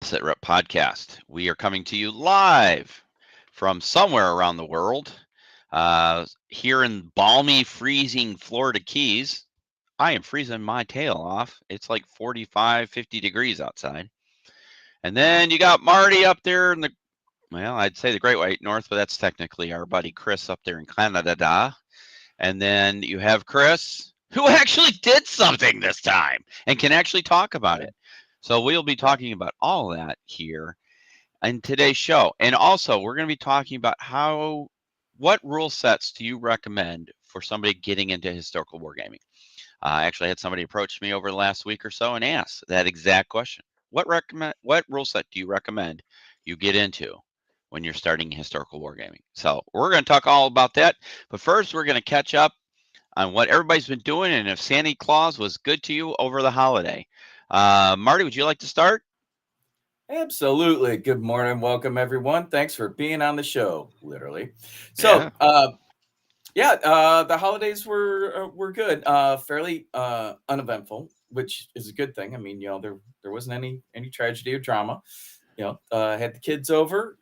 Set Rep Podcast. We are coming to you live from somewhere around the world. Here in balmy, freezing Florida Keys, I am freezing my tail off. It's like 45, 50 degrees outside. And then you got Marty up there in I'd say the Great White North, but that's technically our buddy Chris up there in Canada. And then you have Chris, who actually did something this time and can actually talk about it. So we'll be talking about all that here in today's show. And also, we're going to be talking about what rule sets do you recommend for somebody getting into historical wargaming? I actually had somebody approach me over the last week or so and ask that exact question. What rule set do you recommend you get into when you're starting historical wargaming? So we're going to talk all about that. But first, we're going to catch up on what everybody's been doing and if Santa Claus was good to you over the holiday. Marty, would you like to start? Absolutely. Good morning. Welcome, everyone. Thanks for being on the show, literally. So, the holidays were good, fairly uneventful, which is a good thing. I mean, there wasn't any tragedy or drama. I had the kids over.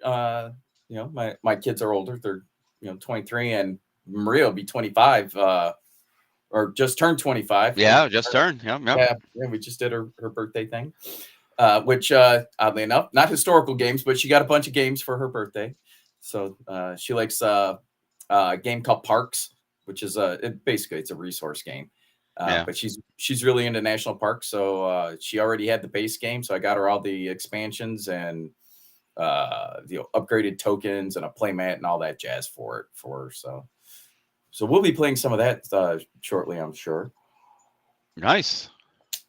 My kids are older. They're 23, and Maria will be 25, or just turned 25. Yeah, just turned. Yeah. Yeah. We just did her birthday thing. Which oddly enough, not historical games, but she got a bunch of games for her birthday. So she likes a game called Parks, which is basically it's a resource game. But she's really into national parks, so she already had the base game. So I got her all the expansions and the upgraded tokens and a playmat and all that jazz for her. So we'll be playing some of that shortly, I'm sure. Nice.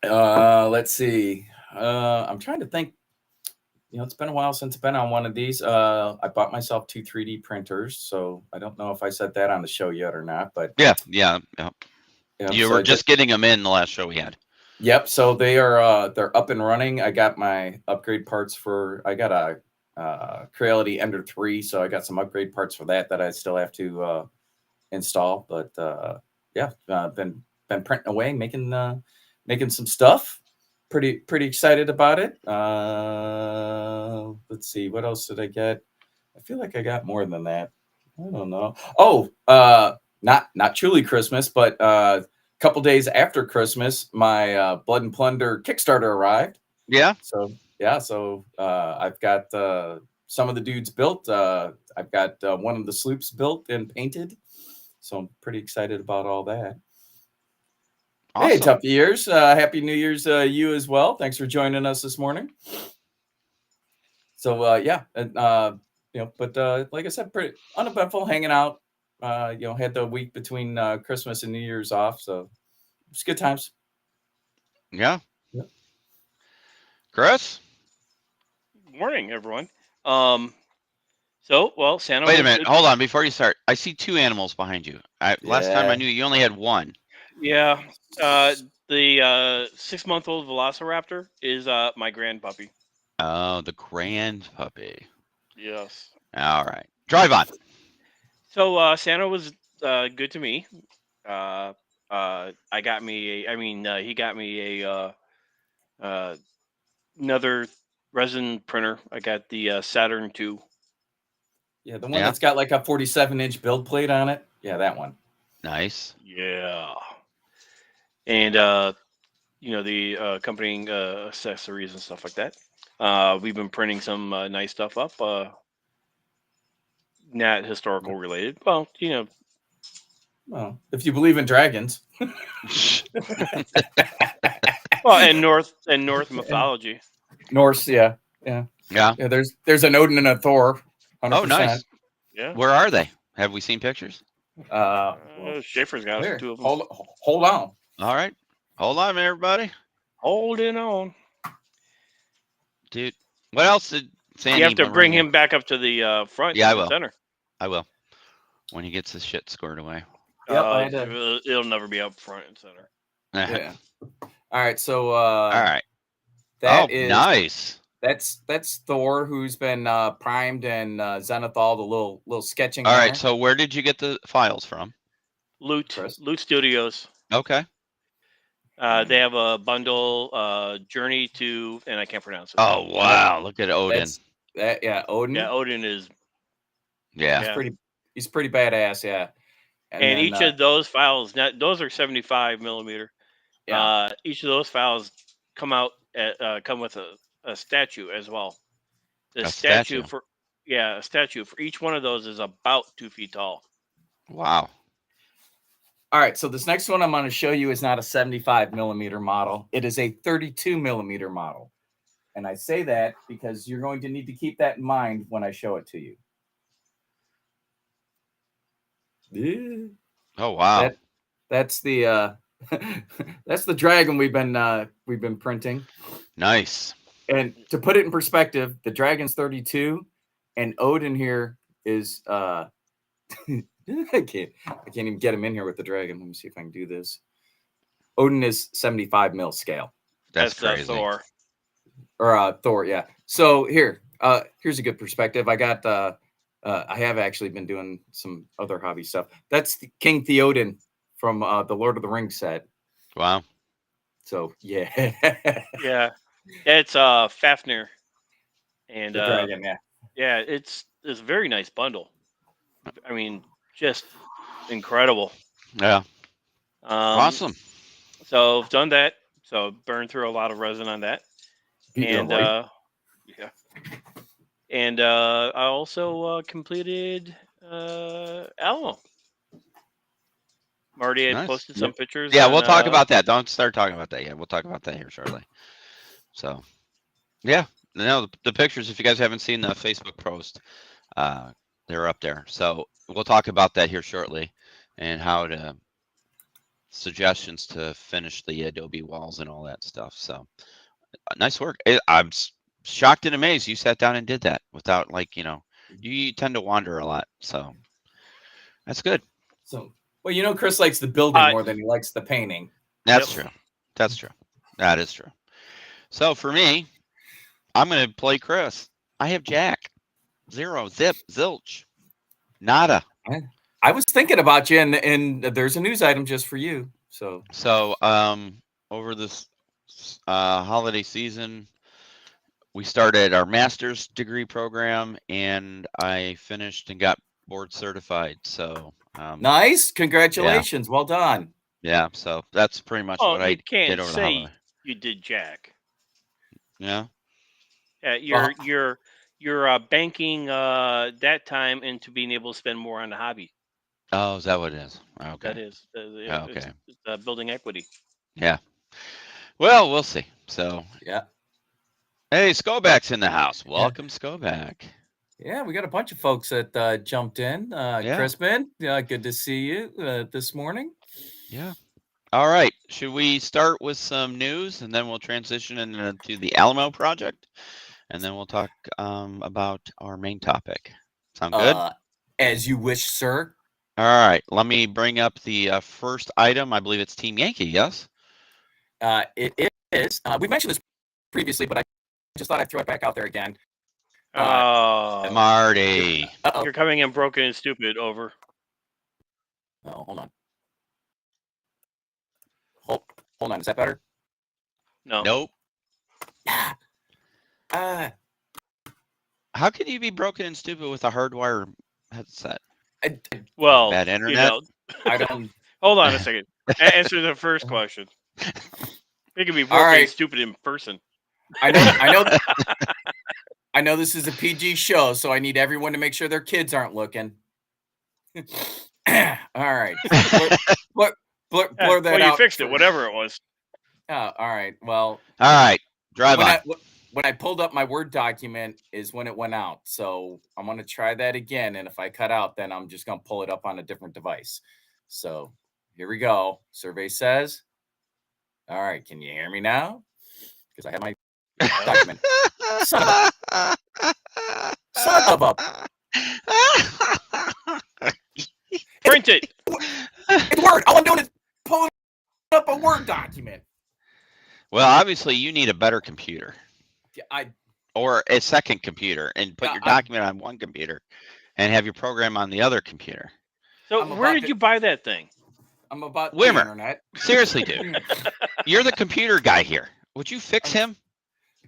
Let's see. I'm trying to think. It's been a while since I've been on one of these. I bought myself 2 3D printers, so I don't know if I said that on the show yet or not. But yeah. You were so just getting them in the last show we had. Yep. So they're up and running. I got my upgrade parts for. I got a Creality Ender 3, so I got some upgrade parts for that I still have to install. But been printing away, making some stuff. Pretty excited about it. Let's see, what else did I get? I feel like I got more than that. I don't know. Oh, not truly Christmas, but a couple days after Christmas, my Blood and Plunder Kickstarter arrived. Yeah. So I've got some of the dudes built. I've got one of the sloops built and painted. So I'm pretty excited about all that. Awesome. Hey, Tough Years. Happy New Year's you as well. Thanks for joining us this morning. So, but like I said, pretty uneventful hanging out. Had the week between Christmas and New Year's off. So it's good times. Yeah. Chris? Good morning, everyone. Santa. Wait a minute. Hold on. Before you start, I see 2 animals behind you. Last time I knew you only had 1. Yeah. The 6-month-old Velociraptor is my grand puppy. Oh, the grand puppy. Yes. All right. Drive on. So Santa was good to me. He got me another resin printer. I got the Saturn II. Yeah, the one that's got like a 47-inch build plate on it. Yeah, that one. Nice. Yeah. And the accompanying accessories and stuff like that. We've been printing some nice stuff up. Not historical related. Well, Well, if you believe in dragons. Well, and Norse mythology. Norse, yeah. There's an Odin and a Thor. 100%. Oh, nice. Yeah. Where are they? Have we seen pictures? Schaefer's got here, 2 of them. Hold on. All right. Hold on, everybody. Holding on. Dude, what else did Sandy... You have to bring him back up to the front. Yeah, I will. Center. I will. When he gets his shit squared away. Yep, it'll never be up front and center. Yeah. All right, so all right. That is nice. That's Thor, who's been primed and Zenithal, the little sketching. All right, so where did you get the files from? Loot Studios. Okay. They have a bundle, Journey to, and I can't pronounce it. Oh wow! Look at Odin. That's that. Yeah, Odin. Yeah, Odin is. Yeah. He's pretty badass. Yeah. And then, each of those files, those are 75 millimeter. Yeah. Each of those files come with a statue as well. The A statue statue. a statue for each one of those is about 2 feet tall. Wow. All right, so this next one I'm going to show you is not a 75 millimeter model. It is a 32 millimeter model. And I say that because you're going to need to keep that in mind when I show it to you. Yeah. Oh wow. That's the that's the dragon we've been printing. Nice. And to put it in perspective, the dragon's 32 and Odin here is I can't even get him in here with the dragon. Let me see if I can do this. Odin is 75 mil scale. That's crazy. Thor. Or Thor, yeah. So here's a good perspective. I got I have actually been doing some other hobby stuff. That's King Theoden from the Lord of the Rings set. Wow. So yeah. Yeah. It's Fafnir. And the dragon, yeah. Yeah, it's a very nice bundle. I mean, just incredible. Yeah. Awesome. So I've done that. So burned through a lot of resin on that. And yeah. And I also completed Alamo. Marty had posted some pictures. Yeah, we'll talk about that. Don't start talking about that yet. We'll talk about that here shortly. So, yeah, no, the pictures. If you guys haven't seen the Facebook post, they're up there. So we'll talk about that here shortly, and how to suggestions to finish the Adobe walls and all that stuff. So, nice work. I'm shocked and amazed you sat down and did that without, like, you tend to wander a lot, so that's good. So, well, Chris likes the building more than he likes the painting. That's true. That's true. That is true. So for me, I'm going to play Chris. I have Jack. 0, zip, zilch, nada. I was thinking about you, and there's a news item just for you. So over this holiday season, we started our master's degree program, and I finished and got board certified. So nice, congratulations, yeah. Well done. Yeah, so that's pretty much what I did over the holiday. You did, Jack. Yeah. You're banking that time into being able to spend more on the hobby. Oh, is that what it is? Okay. That is. Okay. It's building equity. Yeah. Well, we'll see. So. Yeah. Hey, Skoback's in the house. Welcome, yeah. Skoback. Yeah, we got a bunch of folks that jumped in. Crispin, good to see you this morning. Yeah. All right. Should we start with some news, and then we'll transition into the Alamo project, and then we'll talk about our main topic. Sound good? As you wish, sir. All right. Let me bring up the first item. I believe it's Team Yankee, yes? It is. We mentioned this previously, but I just thought I'd throw it back out there again. Marty. You're coming in broken and stupid. Over. Oh, hold on. Hold on. Is that better? No. Nope. Yeah. How can you be broken and stupid with a hardwire headset? Well, bad internet. I don't. Hold on a second. Answer the first question. It can be broken and stupid in person. I know this is a PG show, so I need everyone to make sure their kids aren't looking. All right. Blur that out. You fixed it, whatever it was. Oh, all right. Well. All right. Drive on. When I pulled up my Word document is when it went out. So I'm going to try that again. And if I cut out, then I'm just going to pull it up on a different device. So here we go. Survey says. All right. Can you hear me now? Because I have my document. Son of a. Print it. It's Word. All I'm doing is pulling up a Word document. Well, obviously, you need a better computer. Yeah, or a second computer, and put your document on one computer and have your program on the other computer. So where did you buy that thing? I'm about the Wimmer. internet. Seriously, dude. You're the computer guy here. Would you fix him?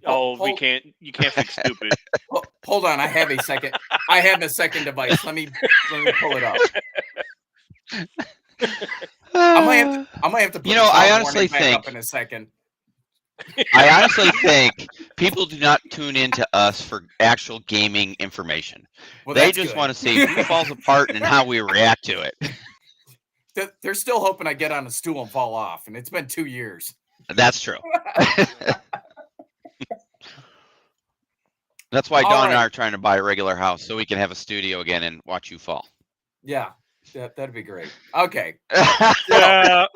Oh, we can't. You can't fix stupid. Hold on. I have a second. I have a second device. Let me pull it up. I might have to put You know, the I child honestly warning back think up in a second. I honestly think people do not tune into us for actual gaming information. Well, They that's just good. want to see who falls apart and how we react to it. They're still hoping I get on a stool and fall off, and it's been 2 years. That's true. That's why All Dawn and I right. are trying to buy a regular house so we can have a studio again and watch you fall. Yeah, that'd be great. Okay. Yeah.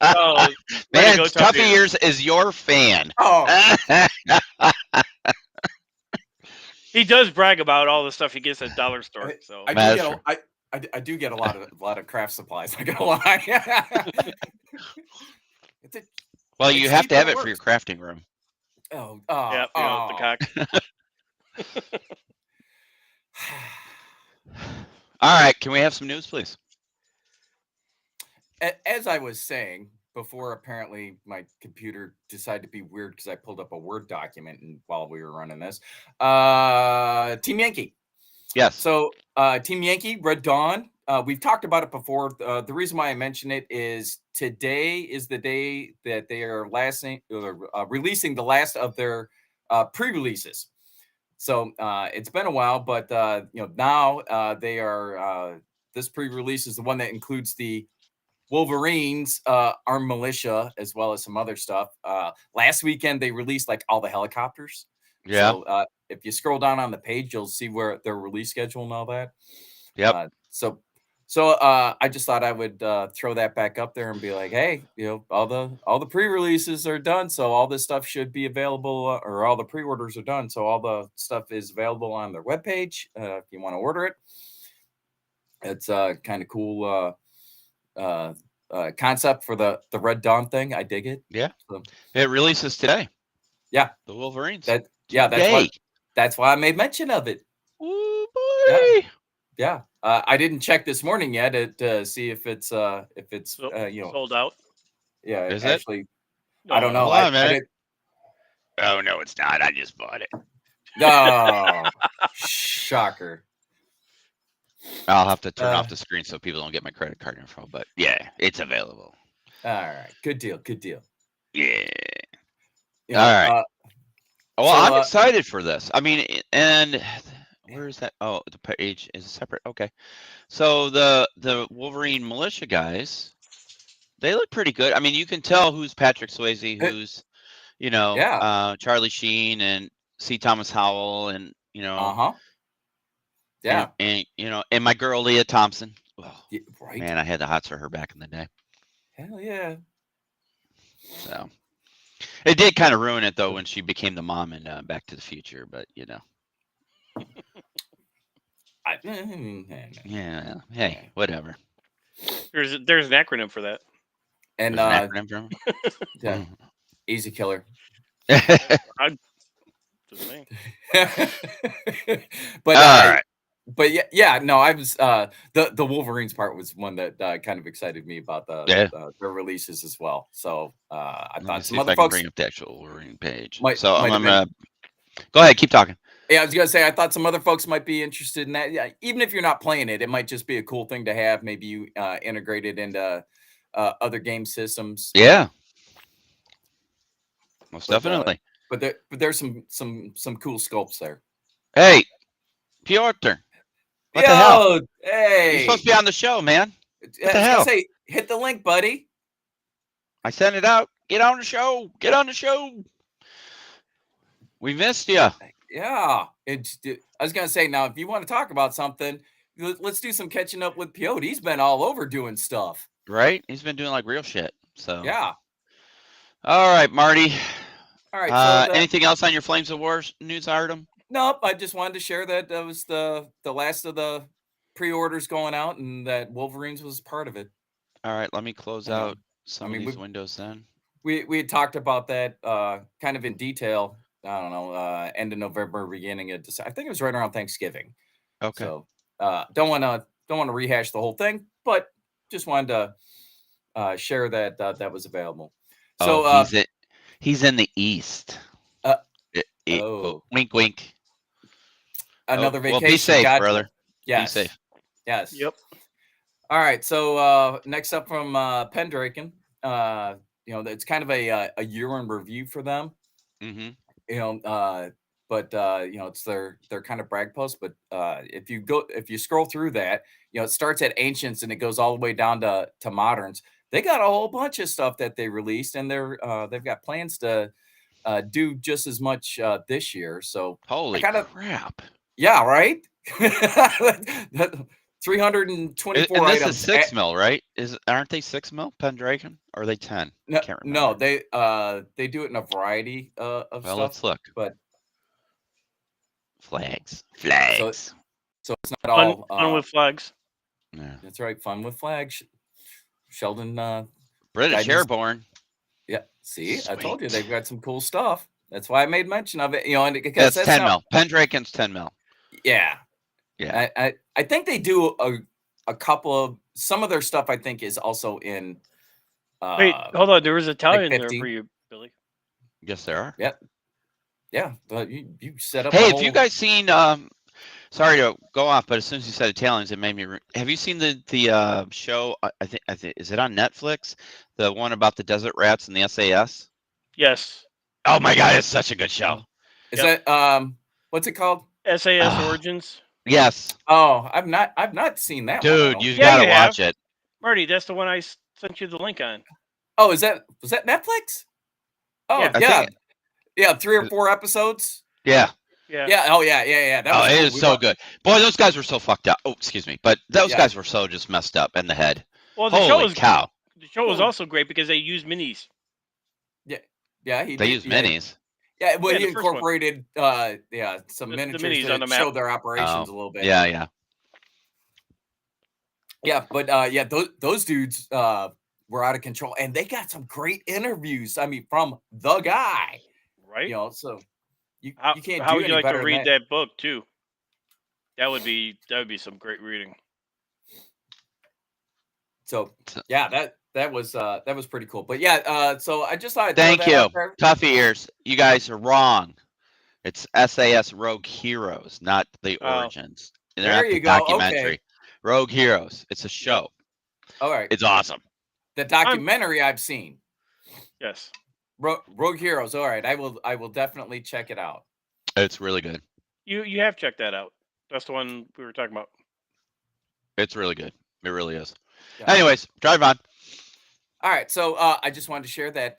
Oh, way to Man, go, Tuffy Ears is your fan. Oh, He does brag about all the stuff he gets at dollar store. So I That's do true. get I do get a lot of craft supplies. I gotta lie. Well, you It's have cheap to have and it it for your works. crafting room. yeah, the cock. All right, can we have some news, please? As I was saying before, apparently my computer decided to be weird because I pulled up a Word document while we were running this. Team Yankee. Yes. So Team Yankee, Red Dawn. We've talked about it before. The reason why I mention it is today is the day that they are releasing the last of their pre-releases. So it's been a while, but now they are. This pre-release is the one that includes the Wolverines, Armed Militia, as well as some other stuff. Last weekend they released like all the helicopters. Yeah. So if you scroll down on the page, you'll see where their release schedule and all that. Yep. So I just thought I would throw that back up there and be like, hey, all the pre-releases are done, so all this stuff should be available, or all the pre-orders are done, so all the stuff is available on their webpage if you want to order it. It's kind of cool concept for the Red Dawn thing. I dig it. Yeah. So, It releases today. Yeah. The Wolverines. That's why I made mention of it. Ooh, boy. Yeah. I didn't check this morning yet to see if it's sold out. Yeah, Is actually, it? I don't know. Hold on a minute. I did. Oh no, it's not. I just bought it. No, shocker. I'll have to turn off the screen so people don't get my credit card info. But yeah, it's available. All right, good deal. Yeah. All right. Well, I'm excited for this. I mean, and where is that? Oh, the page is separate. Okay. So the Wolverine militia guys, they look pretty good. I mean, you can tell who's Patrick Swayze, who's Charlie Sheen and C. Thomas Howell, and yeah, and my girl Leah Thompson. Oh, yeah, right. Man, I had the hots for her back in the day. Hell yeah. So it did kind of ruin it though when she became the mom in Back to the Future, but yeah. Hey, whatever. There's an acronym for that. And there's an acronym for yeah, Easy Killer. Just saying. But all right. But yeah, no, I was the Wolverines part was one that kind of excited me about their releases as well. So I thought some other folks bring up the actual Wolverine page. I'm gonna go ahead, keep talking. Yeah, I was gonna say I thought some other folks might be interested in that. Yeah, even if you're not playing it, it might just be a cool thing to have. Maybe you integrate it into other game systems. Yeah, most definitely. But there's some cool sculpts there. Hey, Piotr. What the hell? Hey, you're supposed to be on the show, man. What the hell? I was gonna say, hit the link, buddy. I sent it out. Get on the show. Get on the show. We missed you. Yeah, I was gonna say, now if you want to talk about something, let's do some catching up with Piotr. He's been all over doing stuff. Right? He's been doing like real shit. So yeah. All right, Marty. All right. So anything else on your Flames of War news item? Nope. I just wanted to share that was the last of the pre-orders going out, and that Wolverines was part of it. All right. Let me close out some of these windows then. We had talked about that kind of in detail. I don't know, end of November, beginning of December. I think it was right around Thanksgiving. Okay. So don't want to rehash the whole thing, but just wanted to share that that was available. So he's in the East. Wink, wink. Another vacation. Well, be safe, gotcha. brother. Yes. Be safe. Yes. Yep. All right. So next up from Pendraken, it's kind of a year in review for them. Mm-hmm. But it's their kind of brag post. But if you scroll through that, it starts at ancients and it goes all the way down to moderns. They got a whole bunch of stuff that they released, and they've got plans to do just as much this year. So holy crap! Yeah, right. 324 and this items. is 6 mil, right? Aren't they 6 mil Pendragon? Or are they 10? No, Can't remember. No, they do it in a variety of stuff. Well, let's look. But flags. So it's not all fun with flags. Yeah, that's right. Fun with flags. Sheldon, British Airborne. Yeah, see, Sweet. I told you they've got some cool stuff. That's why I made mention of it. And because that's 10 mil. Pendragon's 10 mil. Yeah. Yeah. I think they do a couple of some of their stuff. I think is also in. Wait, hold on. There was Italian like there for you, Billy. Yes, there are. Yep. Yeah, but you set up. Hey, have you guys seen? Sorry to go off, but as soon as you said Italians, it made me. Have you seen the show? I think is it on Netflix? The one about the desert rats and the SAS. Yes. Oh my God, it's such a good show. Is that what's it called? SAS Origins. Yes. Oh, I've not seen that Dude, one. you gotta watch it. Marty, that's the one I sent you the link on. Oh, was that Netflix? Oh yeah, 3 or 4 episodes. Yeah. Oh yeah. That was cool. It is so good. Boy, those guys were so fucked up. Oh, excuse me, but those guys were so just messed up in the head. Well, the show was also great because they used minis. Yeah, they used minis. Yeah, well, he incorporated some miniatures minis to on the map. show their operations a little bit. Yeah. Yeah, but those dudes were out of control, and they got some great interviews. I mean, from the guy, right? So you can't. How do would you any like to read that. that book too? That would be some great reading. So yeah, that was pretty cool. But yeah, so I just thought I'd thank throw you, that out there. Toughy Ears. You guys are wrong. It's SAS Rogue Heroes, not the Origins. There you go. Documentary. Okay. Rogue Heroes. It's a show. All right. It's awesome. The documentary I've seen. Yes. Rogue Heroes. All right. I will definitely check it out. It's really good. You have checked that out. That's the one we were talking about. It's really good. It really is. Yeah. Anyways, drive on. All right. So I just wanted to share that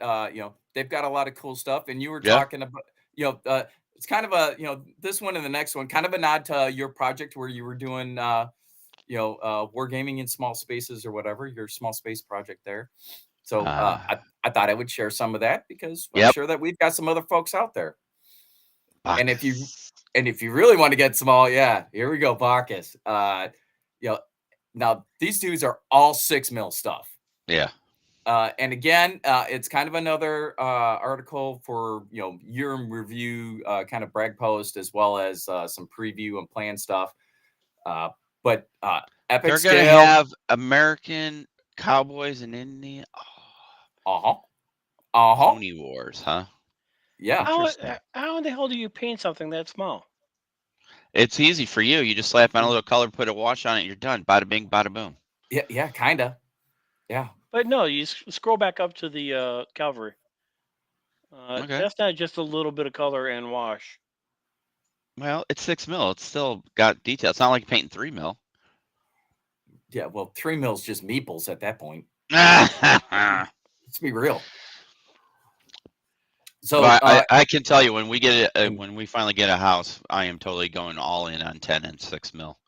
they've got a lot of cool stuff, and you were talking about it's kind of a this one and the next one kind of a nod to your project where you were doing Wargaming in small spaces or whatever, your small space project there. So I thought I would share some of that because I'm sure that we've got some other folks out there. And if you really want to get small, here we go, Bacchus. Now these dudes are all 6 mil stuff. Yeah. And again, it's kind of another article for year in review kind of brag post, as well as some preview and plan stuff. But epic they're scale. Gonna have American Cowboys in India. Pony Wars, huh? Yeah. How in the hell do you paint something that small? It's easy for you. You just slap on a little color, put a wash on it, you're done. Bada bing, bada boom. Yeah, kinda. Yeah. But no, you scroll back up to the cavalry. That's not just a little bit of color and wash. Well, it's 6 mil. It's still got detail. It's not like painting 3 mil. Yeah, well, 3 mil's just meeples at that point. Let's be real. So I can tell you when we get it, when we finally get a house, I am totally going all in on 10 and 6 mil.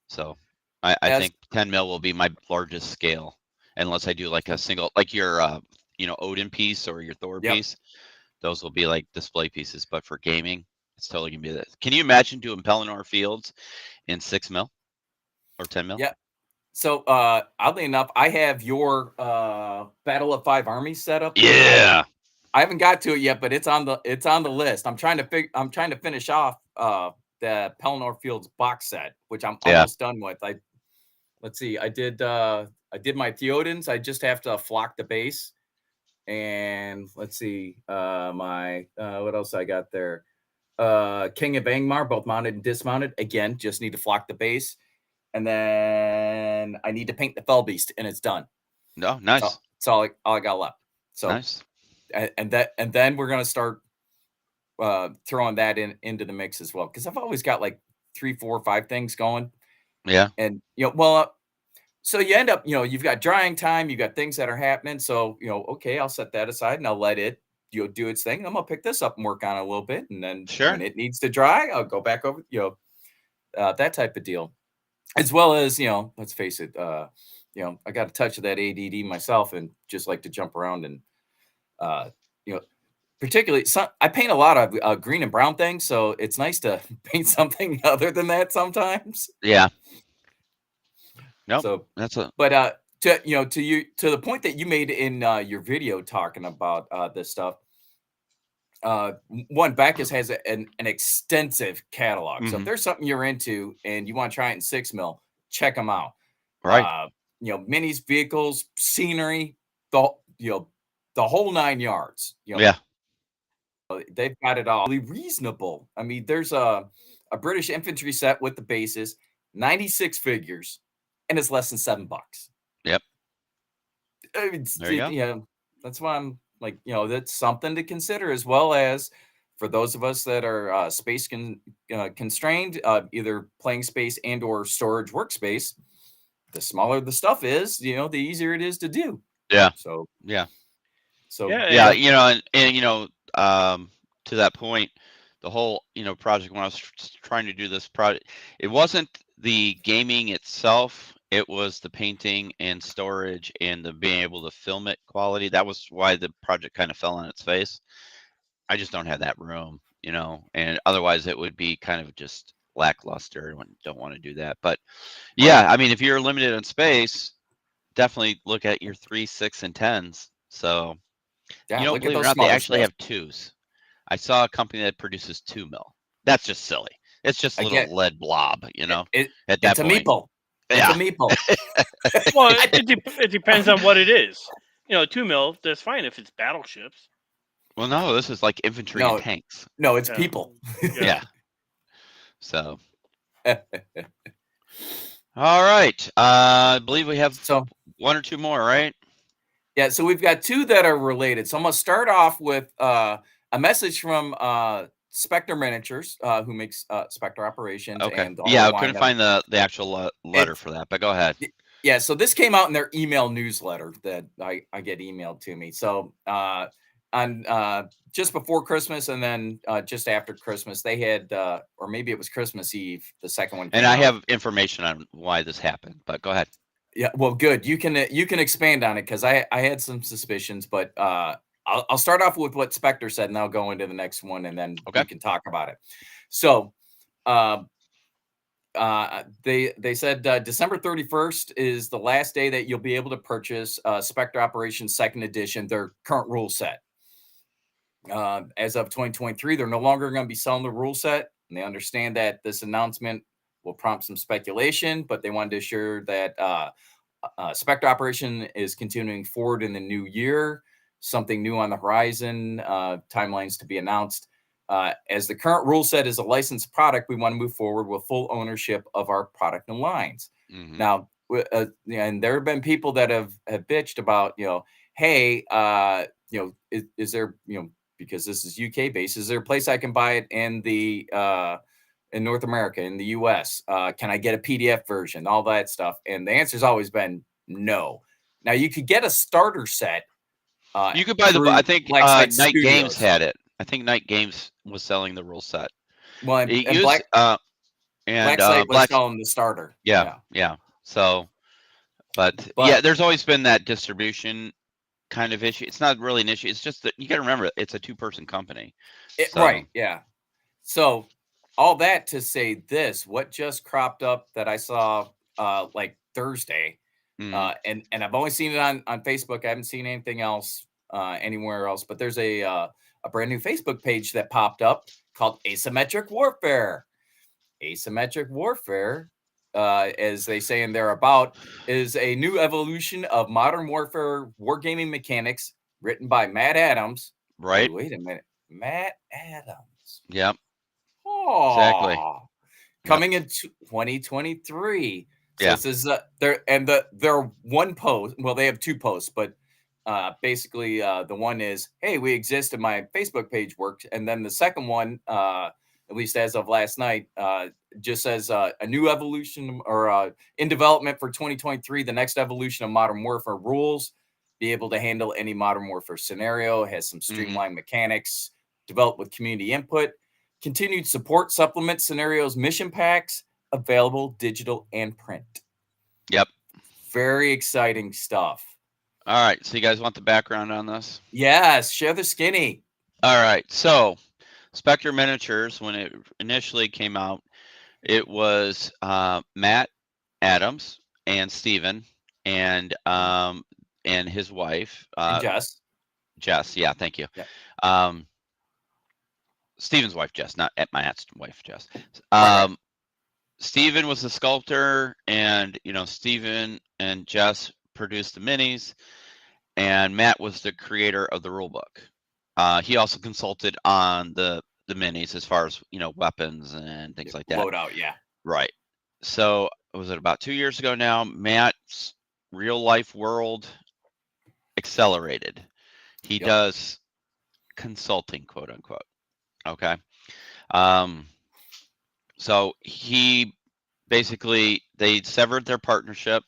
So I think 10 mil will be my largest scale, unless I do like a single, like your Odin piece or your Thor piece. Those will be like display pieces, but for gaming, it's totally gonna be this. Can you imagine doing Pelennor Fields in 6 mil or 10 mil? Yeah. So oddly enough, I have your Battle of 5 Armies set up. Yeah. I haven't got to it yet, but it's on the list. I'm trying to finish off the Pelennor Fields box set, which I'm almost done with. Let's see. I did did my Theodens. I just have to flock the base. And let's see, my what else I got there? King of Angmar, both mounted and dismounted. Again, just need to flock the base. And then I need to paint the Fell Beast, and it's done. No, nice. That's all I got left. So nice. And then we're gonna start throwing that into the mix as well, because I've always got like 3, 4, 5 things going. Yeah. And well, so you end up, you've got drying time, you got things that are happening. So okay, I'll set that aside and I'll let it do its thing. I'm gonna pick this up and work on it a little bit, and then Sure. when it needs to dry, I'll go back over that type of deal. As well as let's face it, I got a touch of that ADD myself, and just like to jump around and particularly, I paint a lot of green and brown things, so it's nice to paint something other than that sometimes. Yeah. Nope. So that's a. But to the point that you made in your video talking about this stuff. One, Bacchus has an extensive catalog. So if there's something you're into and you want to try it in 6 mil, check them out. Right. Minis, vehicles, scenery, the whole 9 yards. Yeah. They've got it all really reasonable. I mean, there's a British infantry set with the bases, 96 figures, and it's less than $7. Yep. There you go. That's why I'm like, that's something to consider, as well as for those of us that are space constrained, either playing space and or storage workspace. The smaller the stuff is, the easier it is to do. Yeah. So yeah. So yeah, and to that point, the whole project, when I was trying to do this project, it wasn't the gaming itself, it was the painting and storage and the being able to film it quality. That was why the project kind of fell on its face. I just don't have that room, and otherwise it would be kind of just lackluster. I don't want to do that. But yeah, I mean, if you're limited on space, definitely look at your 3, 6, and 10s. So believe it or not, they actually have 2s. I saw a company that produces 2 mil. That's just silly. It's just a little lead blob, at that it's point. A meeple. It's a meeple. Well, it depends on what it is. 2 mil, that's fine if it's battleships. Well, no, this is like infantry and tanks. No, it's people. Yeah. So. All right. I believe we have 1 or 2 more, right? Yeah, so we've got 2 that are related. So I'm going to start off with a message from Spectre Miniatures, who makes Spectre Operations. Okay. And I couldn't find the actual letter for that, but go ahead. Yeah, so this came out in their email newsletter that I get emailed to me. So on just before Christmas and then just after Christmas, they had, or maybe it was Christmas Eve, the second one. And I have information on why this happened, but go ahead. Yeah, well, good. You can expand on it, because I had some suspicions, but I'll start off with what Spectre said, and I'll go into the next one, and then we can talk about it. So they said December 31st is the last day that you'll be able to purchase Spectre Operations 2nd Edition, their current rule set. As of 2023, they're no longer going to be selling the rule set, and they understand that this announcement will prompt some speculation, but they wanted to assure that Spectre Operation is continuing forward in the new year. Something new on the horizon, timelines to be announced. As the current rule set is a licensed product, we want to move forward with full ownership of our product and lines. Now, and there have been people that have bitched about, hey, is there, because this is UK based, is there a place I can buy it in the in North America, in the US? Can I get a PDF version? All that stuff. And the answer's always been no. Now, you could get a starter set. You could buy I think Night Games had it. I think Night Games was selling the rule set. Well, and Blacksite was selling the starter. Yeah. So, but yeah, there's always been that distribution kind of issue. It's not really an issue. It's just that you got to remember, it's a 2-person company. Right. Yeah. So all that to say this, what just cropped up that I saw like Thursday, and I've only seen it on Facebook. I haven't seen anything else anywhere else, but there's a brand new Facebook page that popped up called Asymmetric Warfare. Asymmetric Warfare as they say in their about, is a new evolution of modern warfare wargaming mechanics written by Matt Adams. Right. Hey, wait a minute. Matt Adams. Yep. Exactly. Oh, coming in 2023. So Yeah. this is their one post. Well, they have two posts, but basically the one is, "Hey, we exist," and my Facebook page worked, and then the second one, at least as of last night, just says a new evolution or in development for 2023. The next evolution of modern warfare rules, be able to handle any modern warfare scenario. Has some streamlined mechanics, developed with community input. Continued support, supplement scenarios, mission packs, available digital and print. Yep. Very exciting stuff. All right. So you guys want the background on this? Yes, share the skinny. All right. So Spectre Miniatures, when it initially came out, it was Matt Adams and Steven and his wife. And Jess. Jess. Yeah. Thank you. Yeah. Steven's wife, Jess, not Matt's wife, Jess. Right. Steven was the sculptor, and Steven and Jess produced the minis, and Matt was the creator of the rule book. He also consulted on the minis as far as weapons and things like that. Loadout, yeah. Right. So was it about 2 years ago now? Matt's real life world accelerated. He does consulting, quote unquote. Okay. So he basically, they severed their partnership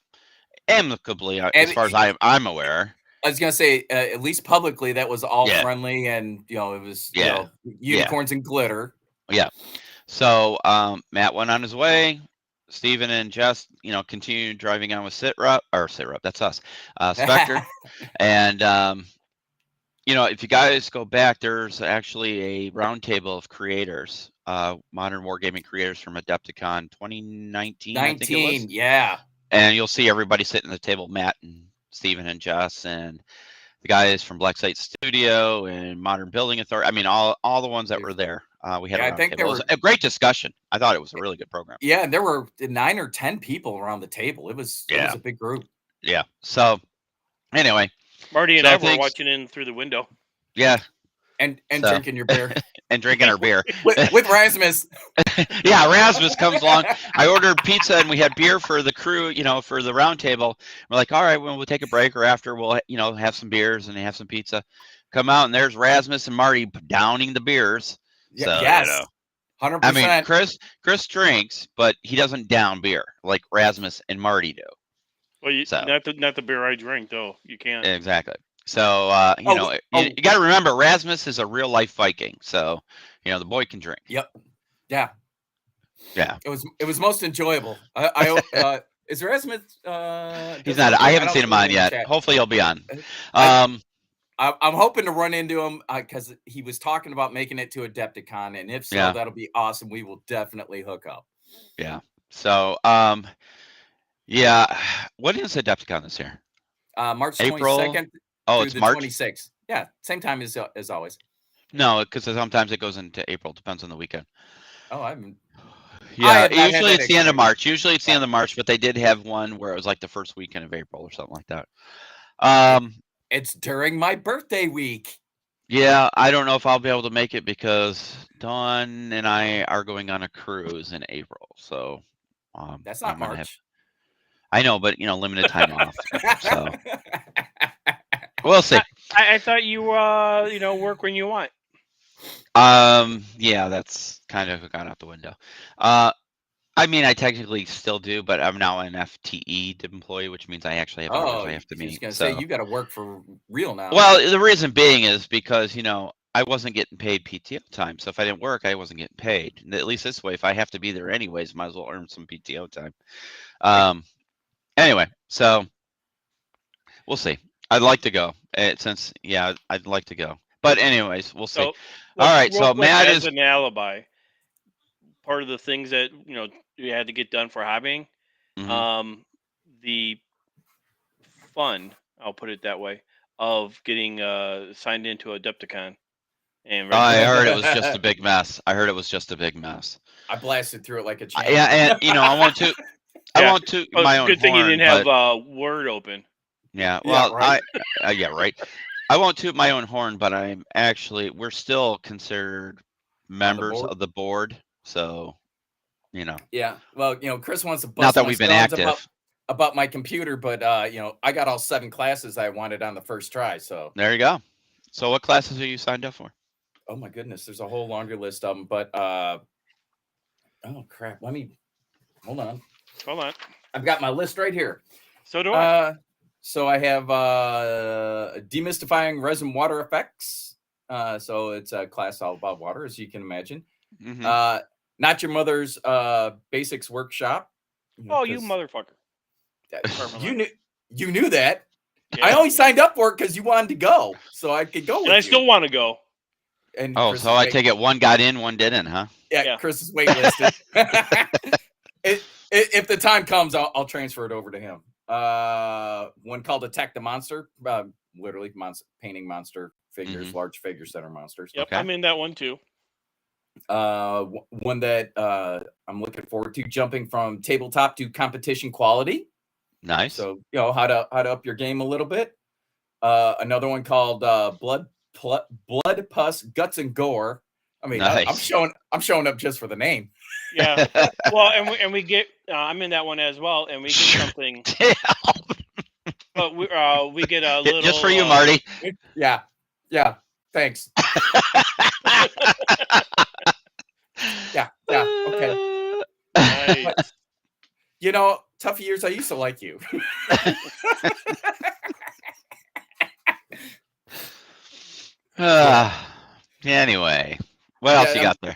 amicably, as far as I'm aware. I was gonna say, at least publicly, that was all friendly, and it was unicorns and glitter. Yeah. So Matt went on his way. Steven and Jess, continued driving on with Sitrep. That's us, Spectre. And if you guys go back, there's actually a roundtable of creators, modern wargaming creators from Adepticon 2019. I think it was. Yeah. And you'll see everybody sitting at the table, Matt and Steven and Jess and the guys from Black Site Studio and Modern Building Authority. I mean, all the ones that were there. We had a roundtable. It was a great discussion. I thought it was a really good program. Yeah, and there were 9 or 10 people around the table. It was a big group. Yeah. So anyway, Marty and I were watching in through the window. Yeah. And drinking your beer. And drinking our beer. with Rasmus. Yeah, Rasmus comes along. I ordered pizza and we had beer for the crew, for the round table. We're like, all right, well, we'll take a break, or after we'll, have some beers and have some pizza. Come out and there's Rasmus and Marty downing the beers. So, yes. 100%. I mean, Chris drinks, but he doesn't down beer like Rasmus and Marty do. Well, not the beer I drink, though. You can't. Exactly. So, you got to remember, Rasmus is a real life Viking. So, the boy can drink. Yep. Yeah. Yeah. It was most enjoyable. Is Rasmus? He's not. I haven't seen him on yet. Hopefully, he'll be on. I'm hoping to run into him because he was talking about making it to Adepticon, and if so, that'll be awesome. We will definitely hook up. Yeah. So, what is Adepticon this year? March April? 22nd. Oh, it's March 26th. Yeah, same time as always. No, because sometimes it goes into April. Depends on the weekend. Oh, usually it's the end of March. Usually it's the end of March, but they did have one where it was like the first weekend of April or something like that. It's during my birthday week. Yeah, I don't know if I'll be able to make it because Dawn and I are going on a cruise in April. So that's not March. I know, but limited time off. So we'll see. I thought you work when you want. Yeah, that's kind of gone out the window. I mean, I technically still do, but I'm now an FTE employee, which means I actually have hours I have to meet. I was gonna say you got to work for real now. Well, the reason being is because I wasn't getting paid PTO time, so if I didn't work, I wasn't getting paid. And at least this way, if I have to be there anyways, might as well earn some PTO time. Anyway, so we'll see. I'd like to go I'd like to go. But anyways, we'll see. All right, so Matt is an alibi. Part of the things that you had to get done for hobbying, the fun, I'll put it that way, of getting signed into Adepticon. And I heard it was just a big mess. I blasted through it like a champ. Yeah, and I want to. I Yeah. won't toot Oh, my own good thing you horn, didn't have but Word open. yeah. Yeah, Well, right. yeah, right. I won't toot my own horn, but we're still considered members board? of the board. So, you know, Yeah. Well, Chris wants to not bust that my we've been skull's active. about my computer, but I got all 7 classes I wanted on the first try. So, There you go. So, what classes are you signed up for? oh my goodness, there's a whole laundry list of them. But oh crap, let me hold on. Hold on. I've got my list right here. So do I. So I have demystifying resin water effects. So it's a class all about water, as you can imagine. Mm-hmm. Not your mother's basics workshop. Oh, you motherfucker. You knew that. Yeah. I only signed up for it because you wanted to go, so I could go with And I you. still want to go. And Oh, Chris so I take it one got in, one didn't, huh? Yeah, Chris is waitlisted. If the time comes, I'll transfer it over to him. One called Attack the Monster, literally painting monster figures, large figures that are monsters. Yep, Okay. I'm in that one too. One that I'm looking forward to, jumping from tabletop to competition quality. Nice. So how to up your game a little bit. Another one called Blood, Pus, Guts, and Gore. I mean, nice. I'm showing up just for the name. Yeah. Well, and we get I'm in that one as well, and we get something. But we get a little just for you, Marty. Yeah. Thanks. Yeah. Okay. Nice. Tough years. I used to like you. Anyway, what else you got there?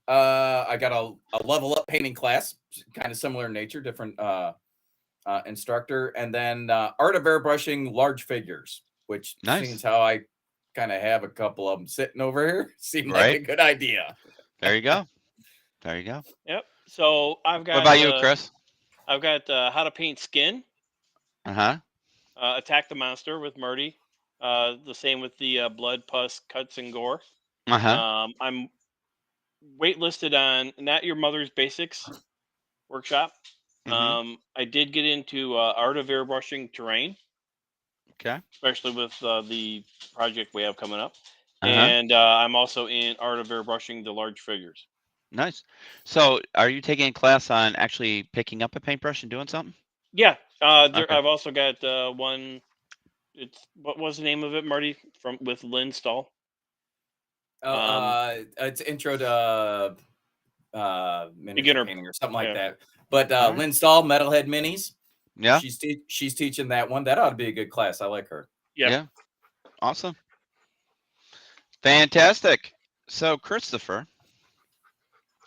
I got a level up painting class, kind of similar in nature, different instructor, and then art of airbrushing large figures, which seems how I kind of have a couple of them sitting over here. Seemed like a good idea. There you go. Yep. So I've got. What about you, Chris? I've got how to paint skin. Uh-huh. Attack the Monster with Murdy. The same with the blood, pus, cuts, and gore. Uh-huh. I'm waitlisted on Not Your Mother's Basics workshop. Mm-hmm. I did get into art of airbrushing terrain. Okay. Especially with the project we have coming up. Uh-huh. And I'm also in art of airbrushing the large figures. Nice. So are you taking a class on actually picking up a paintbrush and doing something? Yeah. I've also got one. What was the name of it, Marty? With Lynn Stahl. It's intro to beginner painting or something like that. But Lynn Stahl, Metalhead Minis. Yeah. She's teaching that one. That ought to be a good class. I like her. Yeah. Awesome. Fantastic. So Christopher,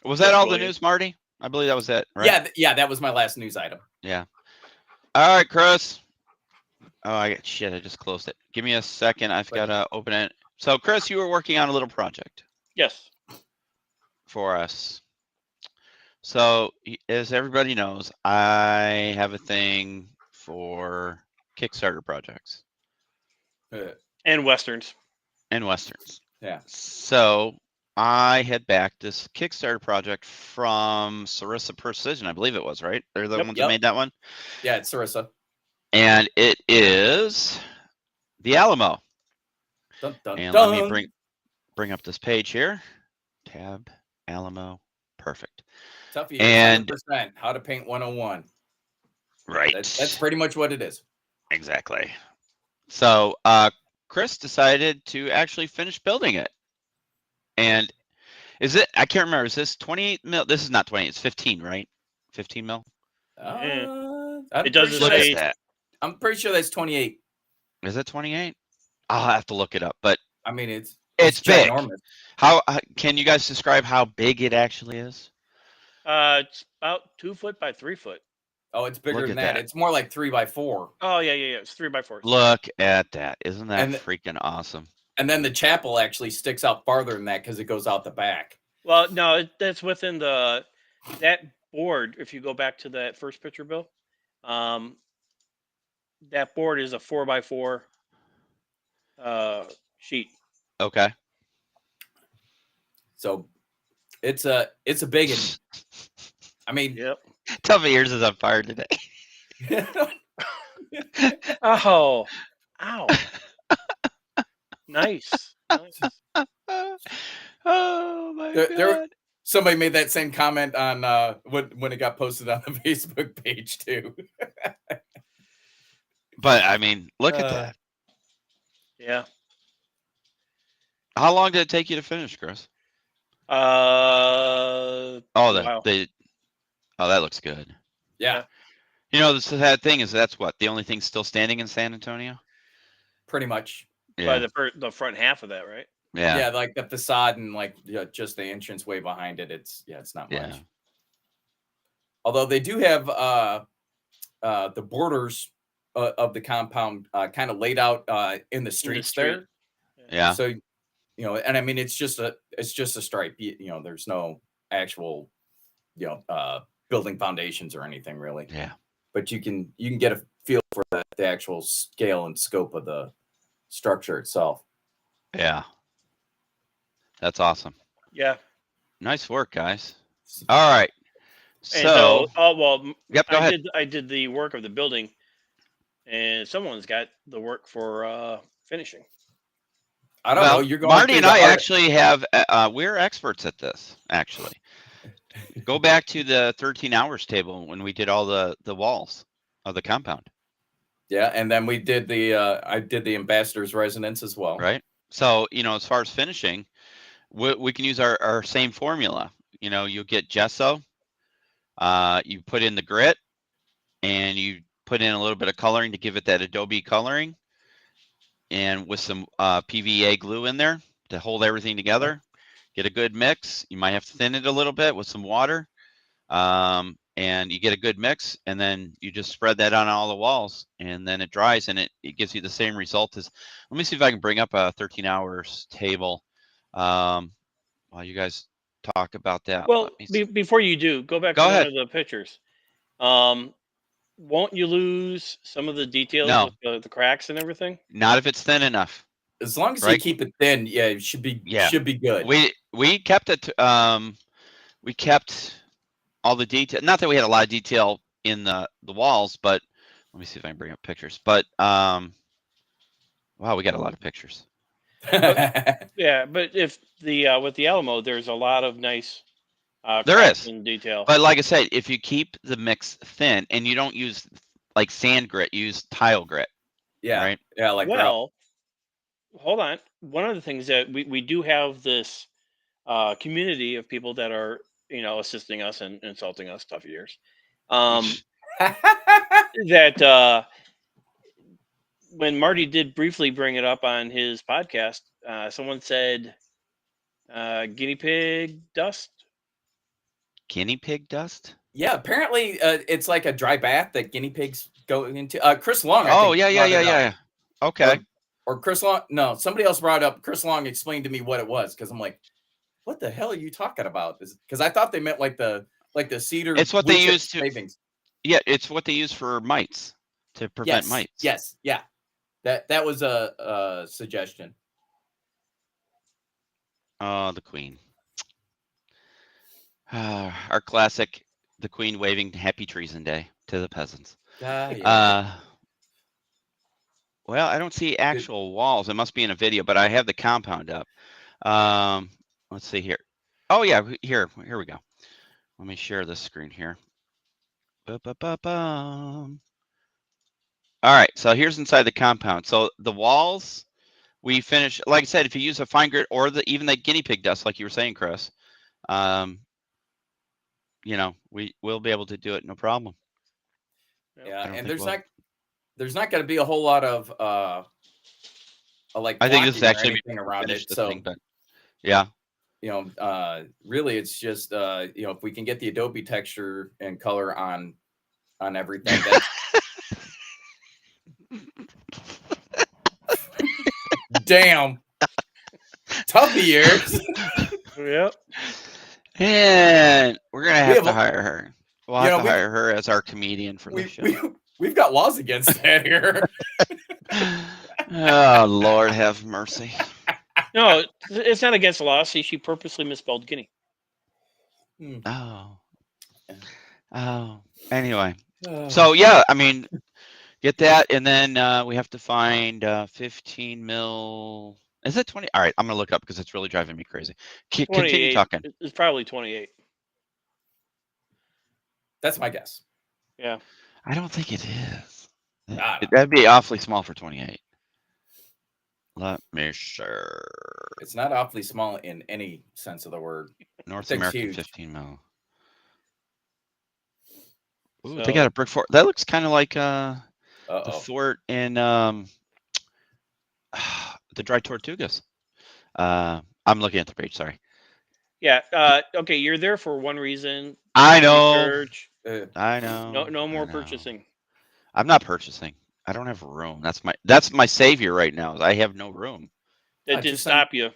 was that all the news, Marty? I believe that was it, right? Yeah, that was my last news item. Yeah. All right, Chris. Oh, I just closed it. Give me a second. I've got to open it. So, Chris, you were working on a little project. Yes. For us. So, as everybody knows, I have a thing for Kickstarter projects. And Westerns. Yeah. So, I had backed this Kickstarter project from Sarissa Precision, I believe it was, right? They're the ones that made that one? Yeah, it's Sarissa. And it is the Alamo. Dun, dun, and dun. let me bring up this page here. Tab, Alamo, perfect. Tough years, and 100%. How to Paint 101. Right. That's pretty much what it is. Exactly. So Chris decided to actually finish building it. And I can't remember, is this 28 mil? This is not 20, it's 15, right? 15 mil? It doesn't say that. I'm pretty sure that's 28. Is it 28? I'll have to look it up, but I mean it's big. ginormous. How can you guys describe how big it actually is? It's about 2 foot by 3 foot. Oh, it's bigger than that. It's more like 3 by 4. Oh yeah. It's 3 by 4. Look at that! Isn't that freaking awesome? And then the chapel actually sticks out farther than that because it goes out the back. Well, no, that's within that board. If you go back to that first picture, Bill, that board is a 4 by 4 sheet. Okay. So it's a big one. I mean, Tell me yours is on fire today. Oh, ow. Nice. Oh my There, god. somebody made that same comment on when it got posted on the Facebook page too. But I mean, look at that. Yeah. How long did it take you to finish, Chris? Oh, Oh, wow. that looks good. Yeah, You know, the sad thing is that's what the only thing still standing in San Antonio. pretty much. By Yeah, the front half of that, right? Yeah, yeah, like the facade and like just the entrance way behind it. It's not much. yeah. Although they do have the borders of the compound kind of laid out in the streets street. there. Yeah. So and I mean it's just a stripe. There's no actual building foundations or anything really. Yeah. But you can get a feel for the actual scale and scope of the structure itself. Yeah. That's awesome. Yeah. Nice work, guys. All right. And So, yep, go ahead. I did the work of the building, and someone's got the work for finishing. I don't know. You're going Marty through and the I art- actually have. We're experts at this. Actually, go back to the 13 hours table when we did all the walls of the compound. Yeah, and then we did I did the ambassador's residence as well. Right. So as far as finishing, we can use our same formula. You get gesso. You put in the grit, and you put in a little bit of coloring to give it that Adobe coloring, and with some PVA glue in there to hold everything together. Get a good mix. You might have to thin it a little bit with some water, and you get a good mix, and then you just spread that on all the walls, and then it dries, and it gives you the same result as. Let me see if I can bring up a 13 hours table while you guys talk about that. Well, Let me see. before you do, go back Go to ahead. one of the pictures. Won't you lose some of the details No. with the cracks and everything? Not if it's thin enough. As long as you Right? keep it thin, yeah, it should be good. We kept it. We kept all the detail. Not that we had a lot of detail in the walls, but let me see if I can bring up pictures. But wow, we got a lot of pictures. Yeah, but if the with the Alamo, there's a lot of nice There cracks is. and detail. But like I said, if you keep the mix thin and you don't use like sand grit, use tile grit. Yeah. Right. Yeah. Like hold on. One of the things that we do have this community of people that are assisting us and insulting us, tough years. That when Marty did briefly bring it up on his podcast, someone said guinea pig dust. Guinea pig dust? Yeah, apparently it's like a dry bath that guinea pigs go into. Chris Long. Oh, yeah. Okay. Or Chris Long. No, somebody else brought up. Chris Long explained to me what it was because I'm like, what the hell are you talking about? Because I thought they meant like the cedar. It's what they use savings. Yeah, it's what they use for mites to prevent mites. Yes, yeah. That was a suggestion. Oh, the Queen. Our classic, the Queen waving Happy Treason Day to the peasants. Yeah. Well, I don't see actual walls. It must be in a video, but I have the compound up. Let's see here. Oh yeah, here we go. Let me share this screen here. All right, so here's inside the compound. So the walls, we finish. Like I said, if you use a fine grit or even the guinea pig dust, like you were saying, Chris, we'll be able to do it no problem. Yeah, and there's not going to be a whole lot of I think this is actually anything around it. So thing, but yeah, really, it's just if we can get the Adobe texture and color on everything. That's... Damn, tough years. Yep. And we're gonna have to hire her. We'll have to hire her as our comedian for the show. We've got laws against that here. Oh, Lord have mercy. No, it's not against the law. See, she purposely misspelled guinea. Oh. Oh, anyway. So yeah, I mean, get that, and then we have to find 15 mil. Is it 20? All right, I'm gonna look up because it's really driving me crazy. Continue 28. talking. It's probably 28. That's my guess. Yeah. I don't think it is. I don't know. That'd be awfully small for 28. Let me share. It's not awfully small in any sense of the word. North thing's American huge. 15 mil. Ooh, So, they got a brick fort. That looks kind of like the Uh-oh. fort in the Dry Tortugas. I'm looking at the page. Sorry. yeah. Okay, you're there for one reason. I know. Research. I know. No I more know. purchasing. I'm not purchasing. I don't have room. That's my savior right now. Is I have no room. That didn't just stop you.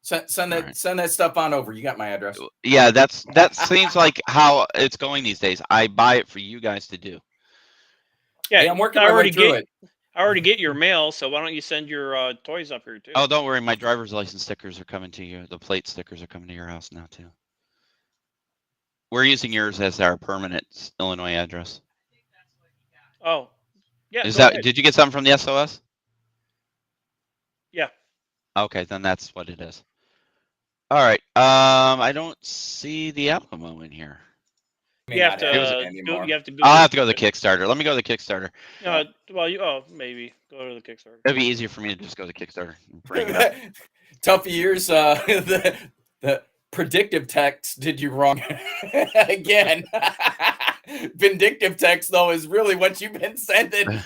Send Alright. that stuff on over. You got my address. Yeah, that seems like how it's going these days. I buy it for you guys to do. Yeah, Hey, I'm working I my way already through get. it. I already get your mail, so why don't you send your toys up here too? Oh, don't worry. My driver's license stickers are coming to you. The plate stickers are coming to your house now too. We're using yours as our permanent Illinois address. Oh, yeah. Is go that? ahead. Did you get something from the SOS? Yeah. Okay, then that's what it is. All right. I don't see the Alamo in here. May not have it anymore. You have to. I'll have to go to the Kickstarter. Let me go to the Kickstarter. Well, maybe go to the Kickstarter. It'd be easier for me to just go to the Kickstarter and bring it up. Tough years. The predictive text did you wrong again. Vindictive text though is really what you've been sending.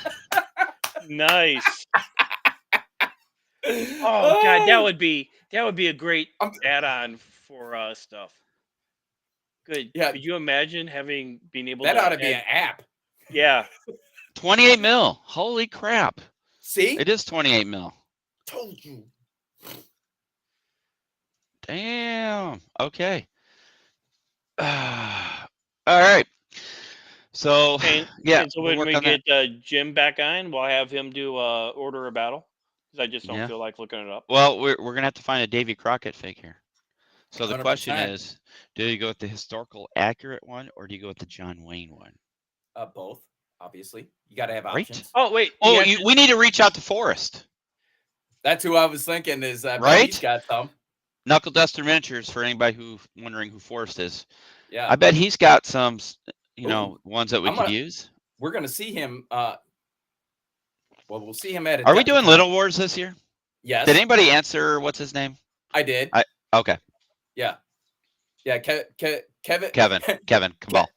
Nice. Oh God, that would be a great add-on for stuff. Good. Yeah. Could you imagine being able That to ought to be add- an app. Yeah. 28 mil. Holy crap. See? It is 28 mil. Told you. Damn. Okay. All right. So And, yeah, and so we'll when work we on that. get Jim back on, we'll have him do Order of Battle because I just don't Yeah. feel like looking it up. Well, we're gonna have to find a Davy Crockett figure. So the question 100%. is, do you go with the historical accurate one or do you go with the John Wayne one? Both, obviously. You got to have Right? options. Oh wait. Oh, we need to reach out to Forrest. That's who I was thinking is Right? he's got some. Knuckle Duster Miniatures, for anybody who wondering who Forrest is. Yeah. I bet he's got some, Ooh, ones that we could use. We're going to see him. Well, we'll see him at a Are we doing Adepticon. Little Wars this year? Yes. Did anybody answer what's his name? I did. Okay. Yeah. Yeah. Kevin. Kevin Cabal.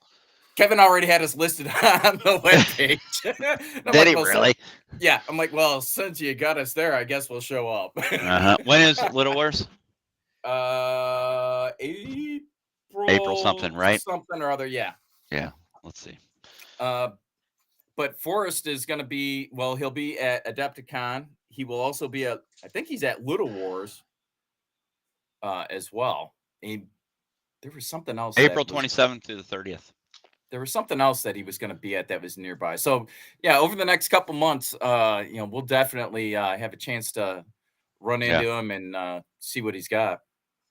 Kevin already had us listed on the webpage. Did he really? Yeah. I'm like, well, since you got us there, I guess we'll show up. When is Little Wars? April something, right? Something or other. Yeah. Yeah. Let's see. But Forrest is going to be, well, he'll be at Adepticon. He will also be I think he's at Little Wars as well. There was something else. April 27th through the 30th. There was something else that he was going to be at that was nearby. So yeah, over the next couple months, we'll definitely have a chance to run into him and see what he's got.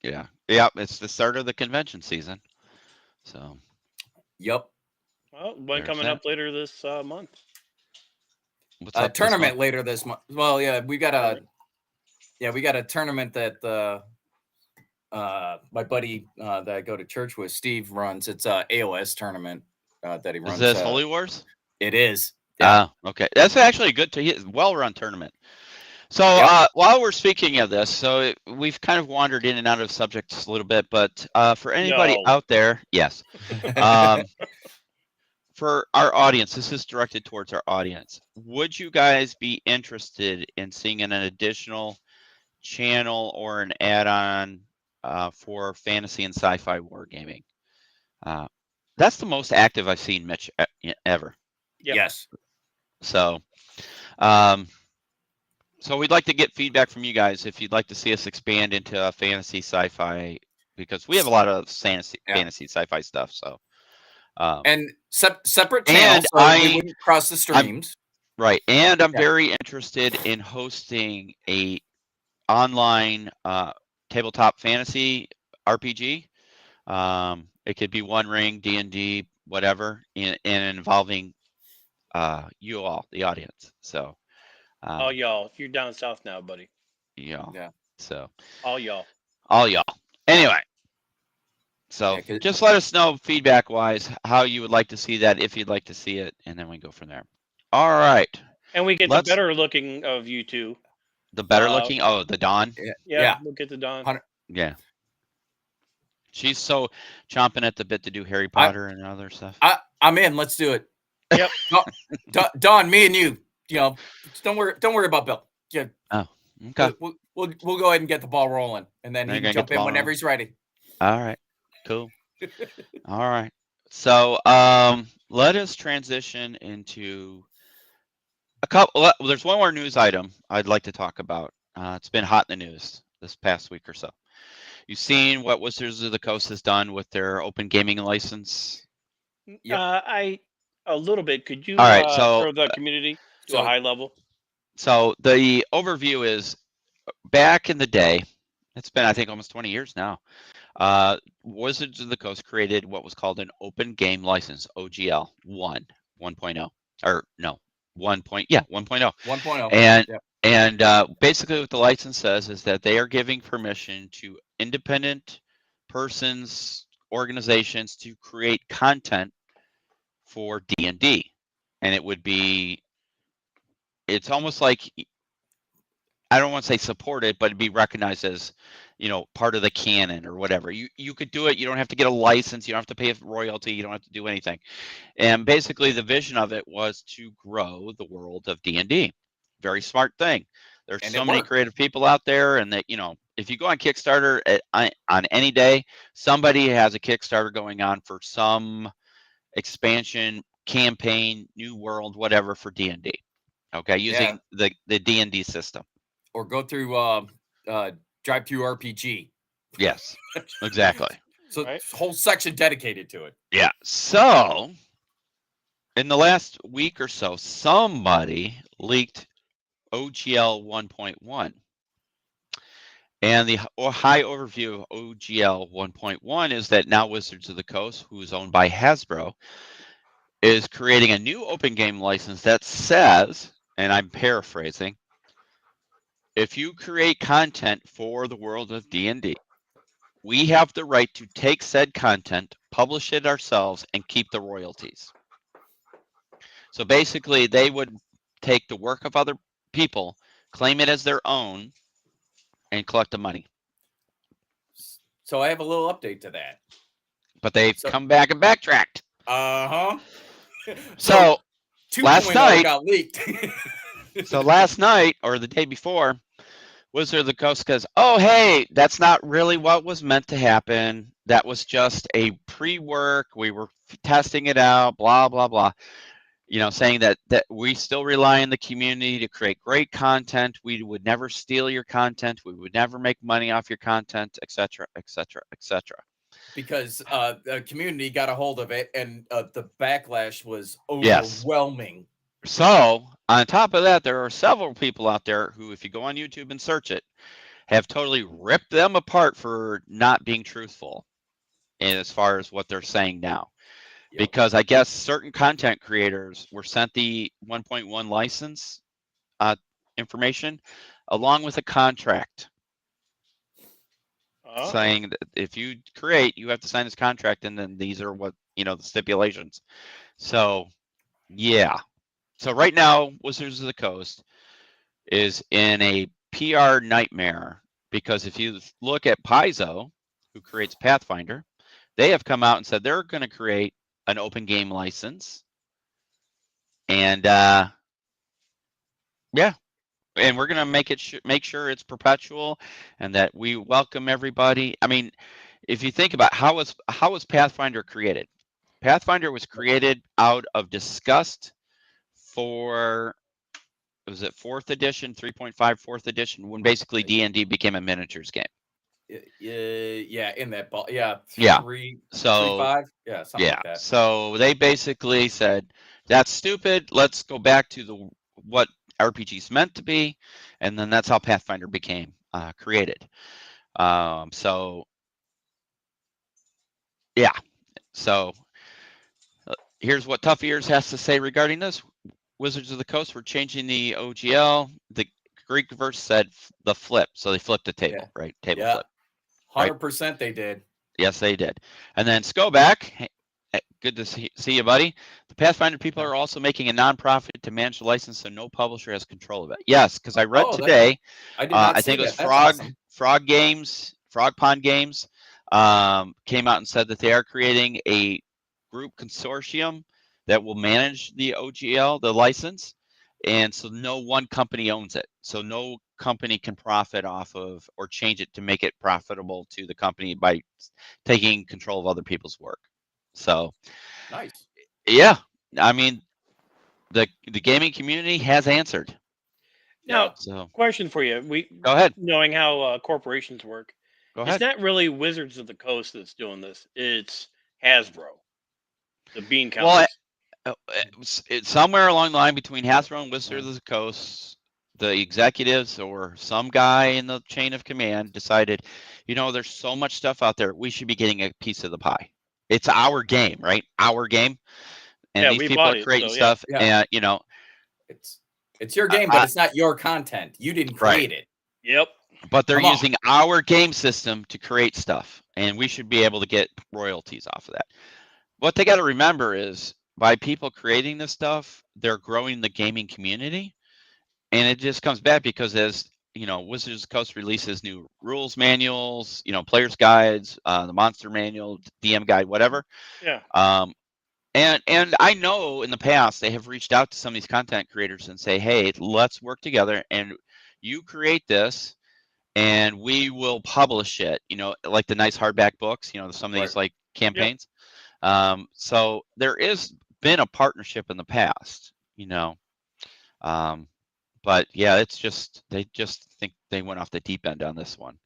Yeah. Yeah. It's the start of the convention season. So. Yep. Well, one coming up later this month. What's up tournament later this month. Well, yeah, we got a tournament that my buddy that I go to church with, Steve, runs. It's a AOS tournament that he runs. Is this Holy Wars? It is. Yeah. Okay. That's actually a good, well-run tournament. So while we're speaking of this, so we've kind of wandered in and out of subjects a little bit, but for anybody out there, yes. For our audience, this is directed towards our audience. Would you guys be interested in seeing an additional channel or an add-on for fantasy and sci-fi wargaming? That's the most active I've seen Mitch ever. Yep. Yes. So, so we'd like to get feedback from you guys if you'd like to see us expand into fantasy sci-fi, because we have a lot of fantasy sci-fi stuff. So. And separate channels, so we wouldn't cross the streams. Right, and I'm very interested in hosting a online tabletop fantasy RPG. It could be One Ring, D&D, whatever in involving you all, the audience. So All y'all, you're down south now, buddy. y'all. Yeah. So All y'all. all y'all. Anyway, so Yeah, 'cause- just let us know feedback wise how you would like to see that, if you'd like to see it, and then we go from there. All right. And we get Let's- the better looking of you two. The better looking. Oh, the Dawn. Yeah, we'll get the Don. Yeah. She's so chomping at the bit to do Harry Potter and other stuff. I'm in. Let's do it. Yep. Don, me and you. You know, don't worry about Bill. Yeah. Oh, okay. We'll go ahead and get the ball rolling, and then You're he gonna can get jump the in ball whenever rolling. he's ready. All right. Cool. All right. So let us transition into a couple. There's one more news item I'd like to talk about. It's been hot in the news this past week or so. You've seen what Wizards of the Coast has done with their open gaming license? Yep. A little bit. Could you All right, so for the community to so- a high level? So the overview is back in the day, it's been I think almost 20 years now. Wizards of the Coast created what was called an open game license, OGL 1.0, or no, 1.0. 1.0. And Yep. and basically what the license says is that they are giving permission to independent persons, organizations to create content for D&D. And it would be, it's almost like, I don't want to say supported, but it'd be recognized as, part of the canon or whatever. You could do it. You don't have to get a license. You don't have to pay a royalty. You don't have to do anything. And basically, the vision of it was to grow the world of D&D. Very smart thing. There's And so it many worked. creative people out there, and that if you go on Kickstarter on any day, somebody has a Kickstarter going on for some expansion campaign, new world, whatever for D&D. Okay, using the D&D system. Or go through drive-through RPG. Yes, exactly. So Right. whole section dedicated to it. Yeah. So in the last week or so, somebody leaked OGL 1.1. And the high overview of OGL 1.1 is that now Wizards of the Coast, who is owned by Hasbro, is creating a new open game license that says, and I'm paraphrasing, if you create content for the world of D&D, we have the right to take said content, publish it ourselves, and keep the royalties. So basically, they would take the work of other people, claim it as their own, and collect the money. So I have a little update to that. But they've come back and backtracked. Uh-huh. So 2.0 last night got leaked. So last night or the day before, Wizard of the Coast goes, "Oh, hey, that's not really what was meant to happen. That was just a pre-work. We were testing it out, blah, blah, blah." Saying that we still rely on the community to create great content. We would never steal your content. We would never make money off your content, etc., etc., etc. Because the community got a hold of it, and the backlash was overwhelming. So on top of that, there are several people out there who, if you go on YouTube and search it, have totally ripped them apart for not being truthful as far as what they're saying now. Yep. Because I guess certain content creators were sent the 1.1 license information along with a contract saying that if you create, you have to sign this contract, and then these are what, the stipulations. So, yeah. So right now, Wizards of the Coast is in a PR nightmare because if you look at Paizo, who creates Pathfinder, they have come out and said they're going to create an open game license. And and we're going to make sure it's perpetual and that we welcome everybody. I mean, if you think about how was Pathfinder created? Pathfinder was created out of disgust for, was it 4th edition, 3.5 4th edition, when basically D&D became a miniatures game. Yeah, in that ball. Yeah. 3, so 3, 5. Yeah, something like that. So they basically said, that's stupid. Let's go back to what RPGs meant to be. And then that's how Pathfinder became created. So here's what Tough Ears has to say regarding this. Wizards of the Coast were changing the OGL. The Greek verse said the flip, so they flipped the table, right? Table Yeah. flip. Right. 100% they did. Yes, they did. And then Skoback, hey, good to see you, buddy. The Pathfinder people are also making a nonprofit to manage the license, so no publisher has control of it. Yes, because I read today. I did not I see think it was that. That's awesome. Frog Pond Games, came out and said that they are creating a group consortium that will manage the OGL, the license, and so no one company owns it. So no company can profit off of or change it to make it profitable to the company by taking control of other people's work. So nice. Yeah, I mean the gaming community has answered. Now, So question for you: go ahead. Knowing how corporations work, Go it's ahead. not really Wizards of the Coast that's doing this. It's Hasbro, the bean counters. Well, it's somewhere along the line between Hasbro and Wizards of the Coast, the executives or some guy in the chain of command decided, there's so much stuff out there. We should be getting a piece of the pie. It's our game, right? Our game. And Yeah, these we people bought are it, creating so, stuff. Yeah. And, it's your game, but it's not your content. You didn't create it. Yep. But they're Come on. using our game system to create stuff, and we should be able to get royalties off of that. What they got to remember is by people creating this stuff, they're growing the gaming community, and it just comes back because as Wizards of the Coast releases new rules manuals, players guides, the monster manual, DM guide, whatever. Yeah. And I know in the past they have reached out to some of these content creators and say, hey, let's work together, and you create this and we will publish it, like the nice hardback books, some of these like campaigns. So there is been a partnership in the past, but yeah, it's just, they just think they went off the deep end on this one.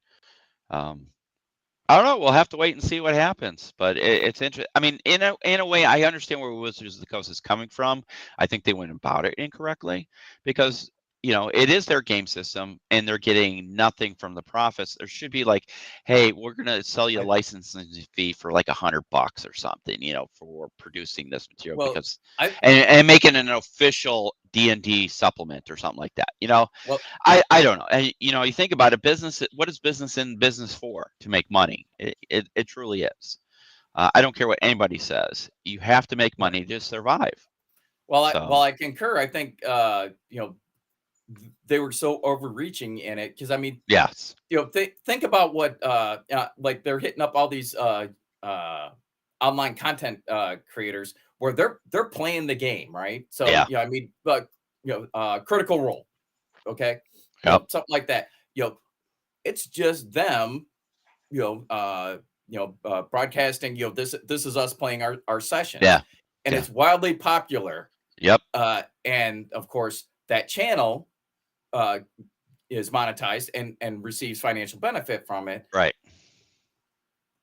I don't know. We'll have to wait and see what happens, but it's interesting. I mean, in a way, I understand where Wizards of the Coast is coming from. I think they went about it incorrectly because it is their game system and they're getting nothing from the profits. There should be like, hey, we're gonna sell you a licensing fee for like $100 or something, for producing this material because and making an official D&D supplement or something like that. Well, I don't know. And, you think about it, business. What is business in business for? To make money. It truly is. I don't care what anybody says. You have to make money to survive. Well, I concur. I think they were so overreaching in it because I mean, yes, think about what like they're hitting up all these online content creators where they're playing the game, right? So I mean, but Critical Role, okay, something like that. It's just them, broadcasting. This is us playing our sessions. Yeah, and it's wildly popular. Yep. And of course, that channel is monetized and receives financial benefit from it. Right.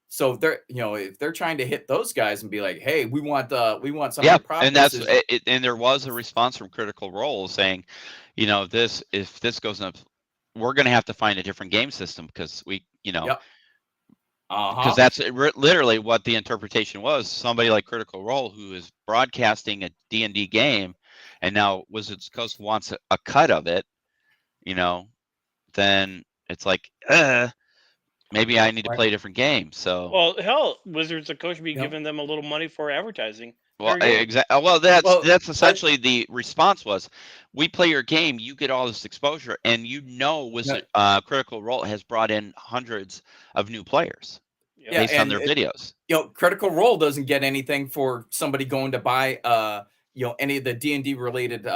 So they're, if they're trying to hit those guys and be like, hey, we want some of the profits. And that's it, and there was a response from Critical Role saying, if this goes up, we're going to have to find a different game system because we, because that's literally what the interpretation was. Somebody like Critical Role who is broadcasting a D&D game, and now Wizards of the Coast wants a cut of it, then it's like, maybe I need to play a different game. So, well, hell, Wizards of the Coast should be giving them a little money for advertising. Well, exactly. Well, that's essentially the response was, we play your game, you get all this exposure, and Critical Role has brought in hundreds of new players based on their videos. Critical Role doesn't get anything for somebody going to buy any of the D&D related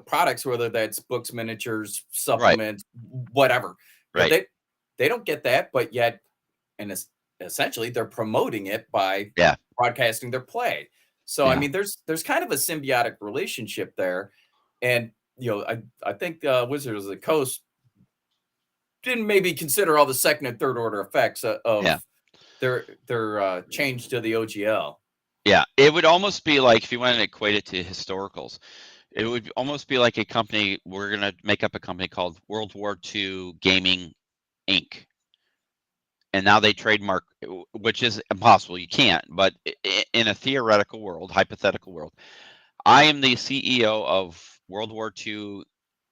products, whether that's books, miniatures, supplements, whatever. Right. They don't get that, but yet, and essentially they're promoting it by broadcasting their play. So I mean, there's kind of a symbiotic relationship there, and I think Wizards of the Coast didn't maybe consider all the second and third order effects of their change to the OGL. Yeah, it would almost be like, if you want to equate it to historicals, it would almost be like a company. We're gonna make up a company called World War II Gaming Inc. and now they trademark, which is impossible. You can't. But in a theoretical world, hypothetical world, I am the CEO of World War II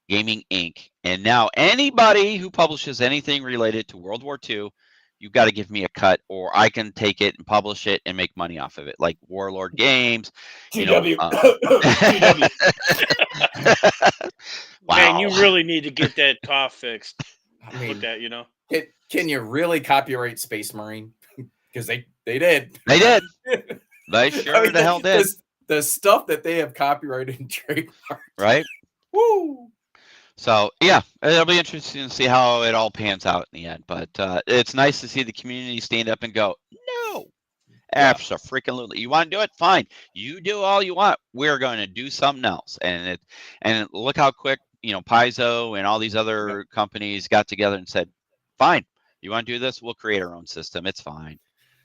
Gaming Inc. And now anybody who publishes anything related to World War II, you've got to give me a cut, or I can take it and publish it and make money off of it, like Warlord Games. GW. GW. Man, you Wow. really need to get that cough fixed. I Look mean, at, you know. can you really copyright Space Marine? Because they did. They did. They I sure mean, the hell did. The stuff that they have copyrighted and trademarked. Right? Woo! So yeah, it'll be interesting to see how it all pans out in the end. But it's nice to see the community stand up and go, no, Yeah. absolutely. You want to do it? Fine. You do all you want. We're going to do something else. And look how quick, Paizo and all these other companies got together and said, fine, you want to do this? We'll create our own system. It's fine.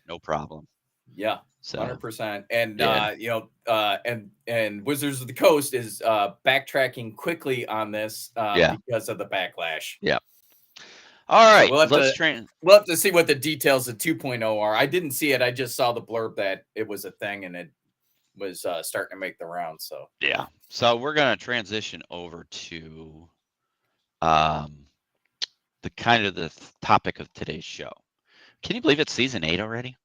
No problem. Yeah. So 100%. And yeah. And Wizards of the Coast is backtracking quickly on this because of the backlash. Yeah. All right. So we'll have to see what the details of 2.0 are. I didn't see it. I just saw the blurb that it was a thing and it was starting to make the rounds. So yeah. So we're gonna transition over to the kind of the topic of today's show. Can you believe it's season 8 already?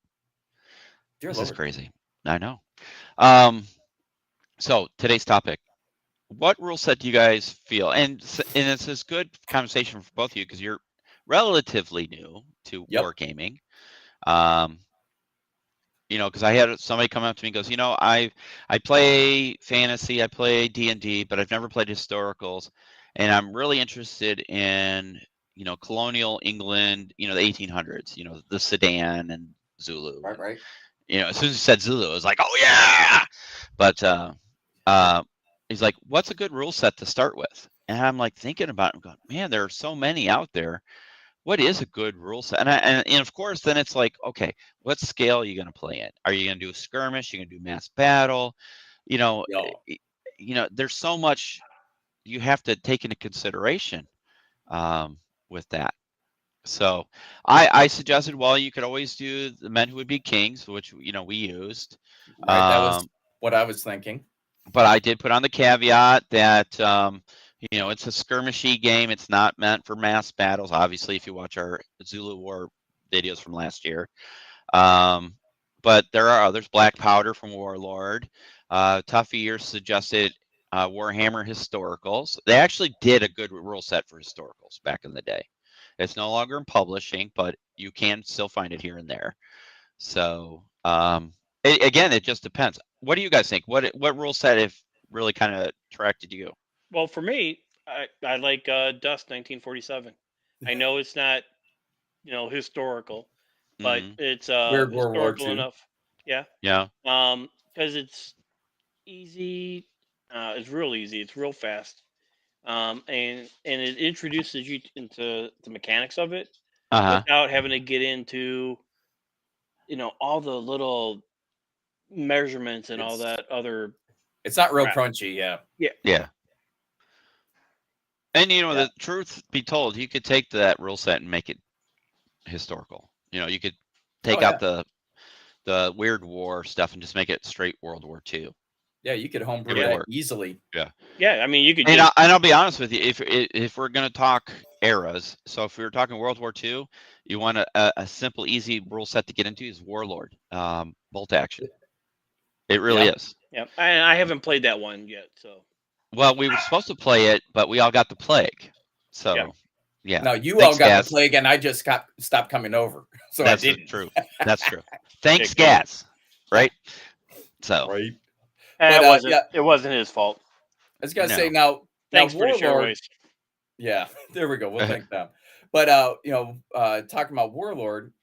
Dear This Lord. is crazy. I know. So today's topic: what rule set do you guys feel? And it's this good conversation for both of you because you're relatively new to wargaming. Because I had somebody come up to me and goes, I play fantasy, I play D&D, but I've never played historicals, and I'm really interested in colonial England, the 1800s, the Sudan and Zulu. Right. As soon as he said Zulu, I was like, oh yeah. But he's like, what's a good rule set to start with? And I'm like thinking about it, I'm going, man, there are so many out there. What is a good rule set? And of course, then it's like, okay, what scale are you going to play in? Are you going to do a skirmish? You're going to do mass battle? There's so much you have to take into consideration with that. So I suggested, well, you could always do the Men Who Would Be Kings, which we used. Right, that was what I was thinking. But I did put on the caveat that it's a skirmishy game. It's not meant for mass battles. Obviously, if you watch our Zulu War videos from last year, but there are others. Black Powder from Warlord. Tough Ears suggested Warhammer Historicals. They actually did a good rule set for historicals back in the day. It's no longer in publishing, but you can still find it here and there. So again, it just depends. What do you guys think? What rule set have really kind of attracted you? Well, for me, I like Dust 1947. I know it's not, historical, but it's Weird World War historical II. enough. Yeah. Yeah. Because it's easy. It's real easy. It's real fast. And it introduces you into the mechanics of it without having to get into, all the little measurements and all that other. It's not real crunchy. Yeah. And the truth be told, you could take that rule set and make it historical. You could take out the weird war stuff and just make it straight World War II. Yeah, you could homebrew that easily. Yeah, I mean, you could. And I'll be honest with you, if we're going to talk eras, so if we were talking World War II, you want a simple, easy rule set to get into is Warlord, bolt action. It really is. Yeah, and I haven't played that one yet, so. Well, we were supposed to play it, but we all got the plague. So, yeah. No, you all got the plague, and I just stopped coming over. So that's I didn't. True. That's true. Thanks, Gaz. Right. So. Right. It wasn't his fault. I was gonna say now. Thanks, Warlord, British Airways. Yeah, there we go. We'll thank them. But talking about Warlord,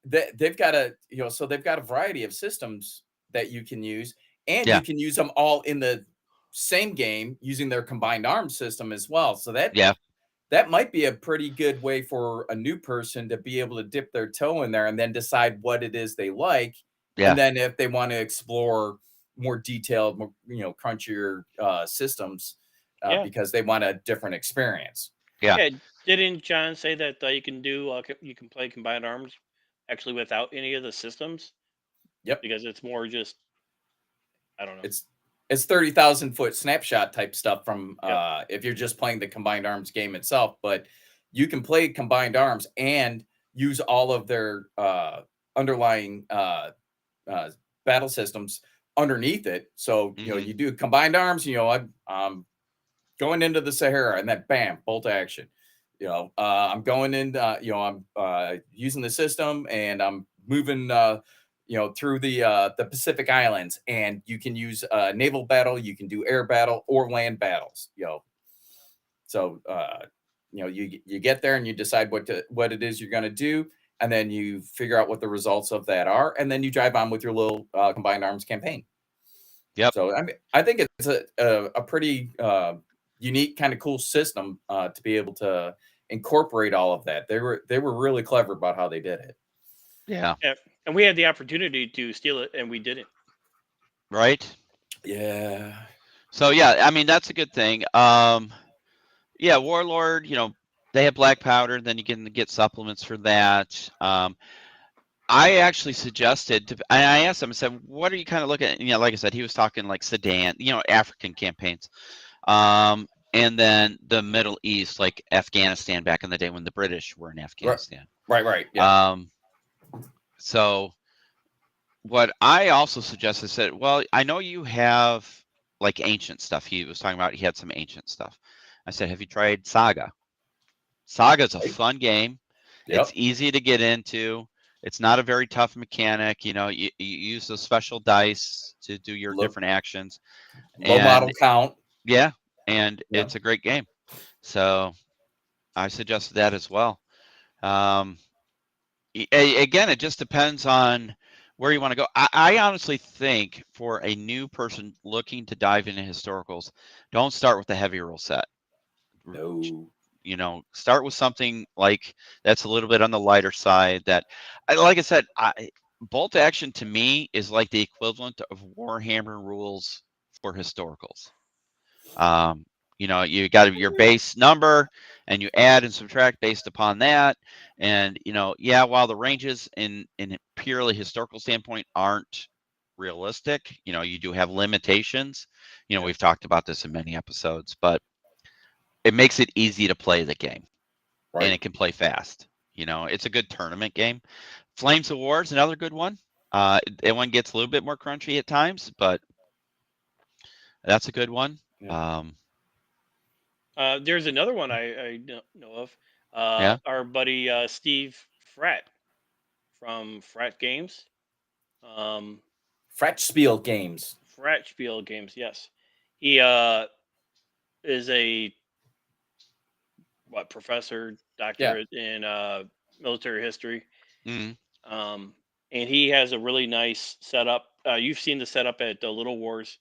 they've got they've got a variety of systems that you can use, and you can use them all in the same game using their combined arms system as well. So that might be a pretty good way for a new person to be able to dip their toe in there and then decide what it is they like. And then if they want to explore more detailed, more, crunchier systems because they want a different experience. Yeah. Yeah, didn't John say that you can do you can play combined arms actually without any of the systems Yep. because it's more just I don't know. It's 30,000 foot snapshot type stuff from Yep. if you're just playing the combined arms game itself, but you can play combined arms and use all of their underlying uh, battle systems underneath it. So you do combined arms. I'm going into the Sahara, and then bam, bolt action. I'm going in. I'm using the system, and I'm moving. Through the Pacific Islands, and you can use naval battle, you can do air battle or land battles. So you get there and you decide what it is you're going to do, and then you figure out what the results of that are, and then you drive on with your little combined arms campaign. Yep. So I think it's a pretty unique kind of cool system to be able to incorporate all of that. They were really clever about how they did it. Yeah. Yeah, and we had the opportunity to steal it, and we didn't. Right. Yeah. So yeah, I mean that's a good thing. Yeah, Warlord. They have black powder. Then you can get supplements for that. I actually suggested to. I asked him. I said, "What are you kind of looking at?" Like I said, he was talking like Sudan, African campaigns. And then the Middle East, like Afghanistan back in the day when the British were in Afghanistan. Right. Yeah. So what I also suggested said, well, I know you have like ancient stuff. He was talking about he had some ancient stuff. I said, have you tried Saga? Saga's a fun game. Yep. It's easy to get into. It's not a very tough mechanic. You use those special dice to do your different actions. Low model count. Yeah, and it's a great game. So I suggested that as well. Again, it just depends on where you want to go. I honestly think for a new person looking to dive into historicals, don't start with the heavy rule set. No. Start with something like that's a little bit on the lighter side. That, like I said, bolt action to me is like the equivalent of Warhammer rules for historicals. You got your base number and you add and subtract based upon that. And, while the ranges in purely historical standpoint aren't realistic, you do have limitations. We've talked about this in many episodes, but it makes it easy to play the game and it can play fast. It's a good tournament game. Flames of War is another good one. That one gets a little bit more crunchy at times, but that's a good one. Yeah. There's another one I know of. Yeah. Our buddy Steve Fratt from Fratt Games. Fratspiel Games. Fratspiel Games, yes. He is a professor, doctorate in military history. Mm-hmm. And he has a really nice setup. You've seen the setup at the Little Wars